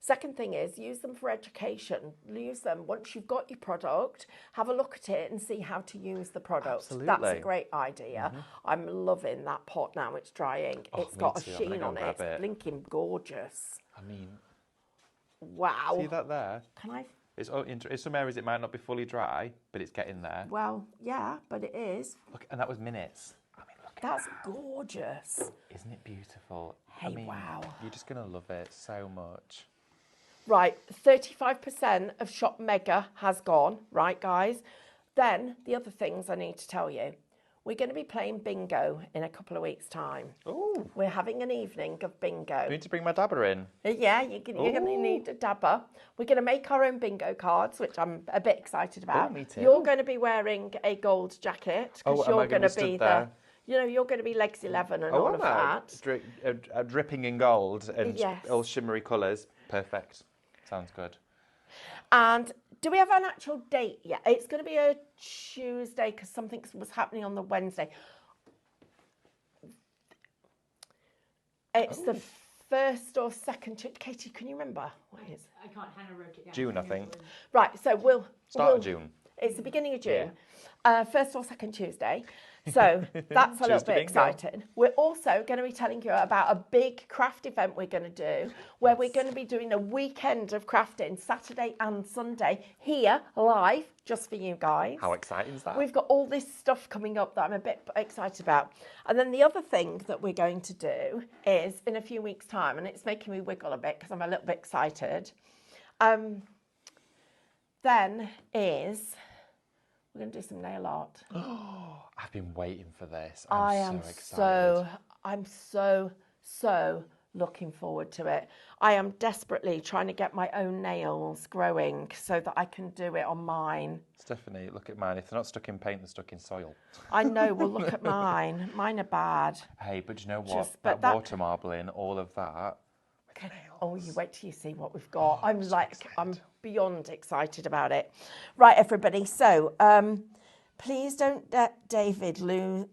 Second thing is, use them for education. Use them once you've got your product, have a look at it and see how to use the product. Absolutely. That's a great idea. I'm loving that pot now. It's drying. Oh, It's me got a too. I'm gonna sheen go on it. grab It's it. blinking gorgeous. I mean, Wow. see that there? Can I? In some areas it might not be fully dry, but it's getting there. Well, yeah, but it is. Look, and that was minutes. I mean, look. That's gorgeous. Isn't it beautiful? Hey, I mean, wow. You're just gonna love it so much. Right, 35% of Shop Mega has gone, right, guys? Then the other things I need to tell you. We're going to be playing bingo in a couple of weeks' time. Oh. We're having an evening of bingo. I need to bring my dabber in. Yeah, you're going to need a dabber. We're going to make our own bingo cards, which I'm a bit excited about. me too. You're going to be wearing a gold jacket because am I you're gonna going be to stood be there? you're going to be legs 11 and all of that. Dripping in gold and Yes. all shimmery colours. Perfect. Sounds good. And do we have an actual date yet? It's going to be a Tuesday because something was happening on the Wednesday. It's the first or second. Katie, can you remember? What is it? I can't. Hannah wrote it down. June, I think. Right, so we'll Start of June. It's the beginning of June, first or second Tuesday. So that's a little Tuesday bit bingo. exciting. We're also going to be telling you about a big craft event we're going to do, where we're going to be doing a weekend of crafting, Saturday and Sunday, here, live, just for you guys. How exciting is that? We've got all this stuff coming up that I'm a bit excited about. And then the other thing that we're going to do is, in a few weeks' time, and it's making me wiggle a bit because I'm a little bit excited, then is... we're going to do some nail art. I've been waiting for this. I'm so looking forward to it. I am desperately trying to get my own nails growing so that I can do it on mine. Stephanie, look at mine. If they're not stuck in paint, they're stuck in soil. I know, well, look at mine. Mine are bad. Hey, but you know what? but that water marbling, all of that. Oh, you wait till you see what we've got. I'm beyond excited about it. Right, everybody. So, please don't let David lose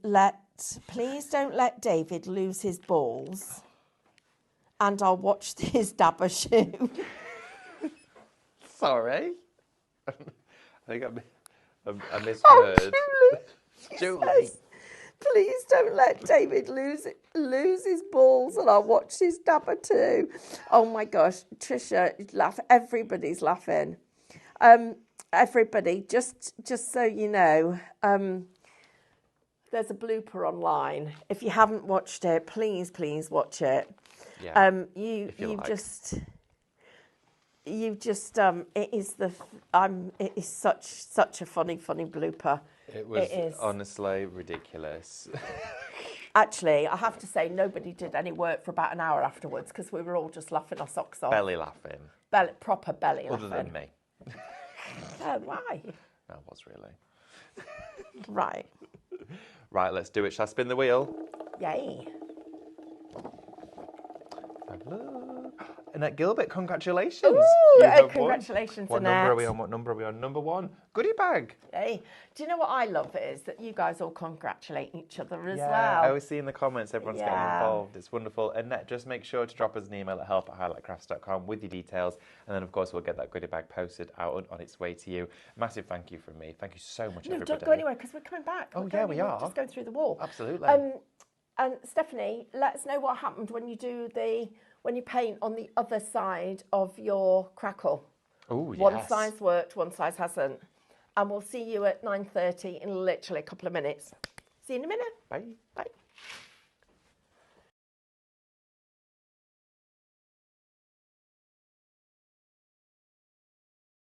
his balls. And I'll watch his dabber shoe. Sorry. I think I misheard. Oh, Julie. Julie. Please don't let David lose his balls, and I'll watch his dabber too. Oh my gosh, Trisha, laugh. Everybody's laughing. Everybody, just so you know, there's a blooper online. If you haven't watched it, please watch it. Yeah, It is such a funny blooper. It was is. honestly ridiculous. Actually, I have to say, nobody did any work for about an hour afterwards because we were all just laughing our socks off. Belly laughing. Proper belly Other laughing. than me. Why? I was really. Right. Right, let's do it. Shall I spin the wheel? Yay. Annette Gilbert, congratulations. Ooh, You have won. congratulations, What Annette. number are we on? What number are we on? Number 1. Goodie bag. Yay. Do you know what I love is that you guys all congratulate each other as I well. always see in the comments everyone's getting Yeah. involved. It's wonderful. Annette, just make sure to drop us an email at help@highlightcrafts.com with your details. And then, of course, we'll get that goodie bag posted out on its way to you. Massive thank you from me. Thank you so much, No, everybody. don't go anywhere because we're coming back. Oh, We're yeah, going- we we're are. just going through the wall. Absolutely. And Stephanie, let us know what happened when you when you paint on the other side of your crackle. Oh, yes. One size worked, one size hasn't. and we'll see you at 9:30 in literally a couple of minutes. See you in a minute. Bye. Bye.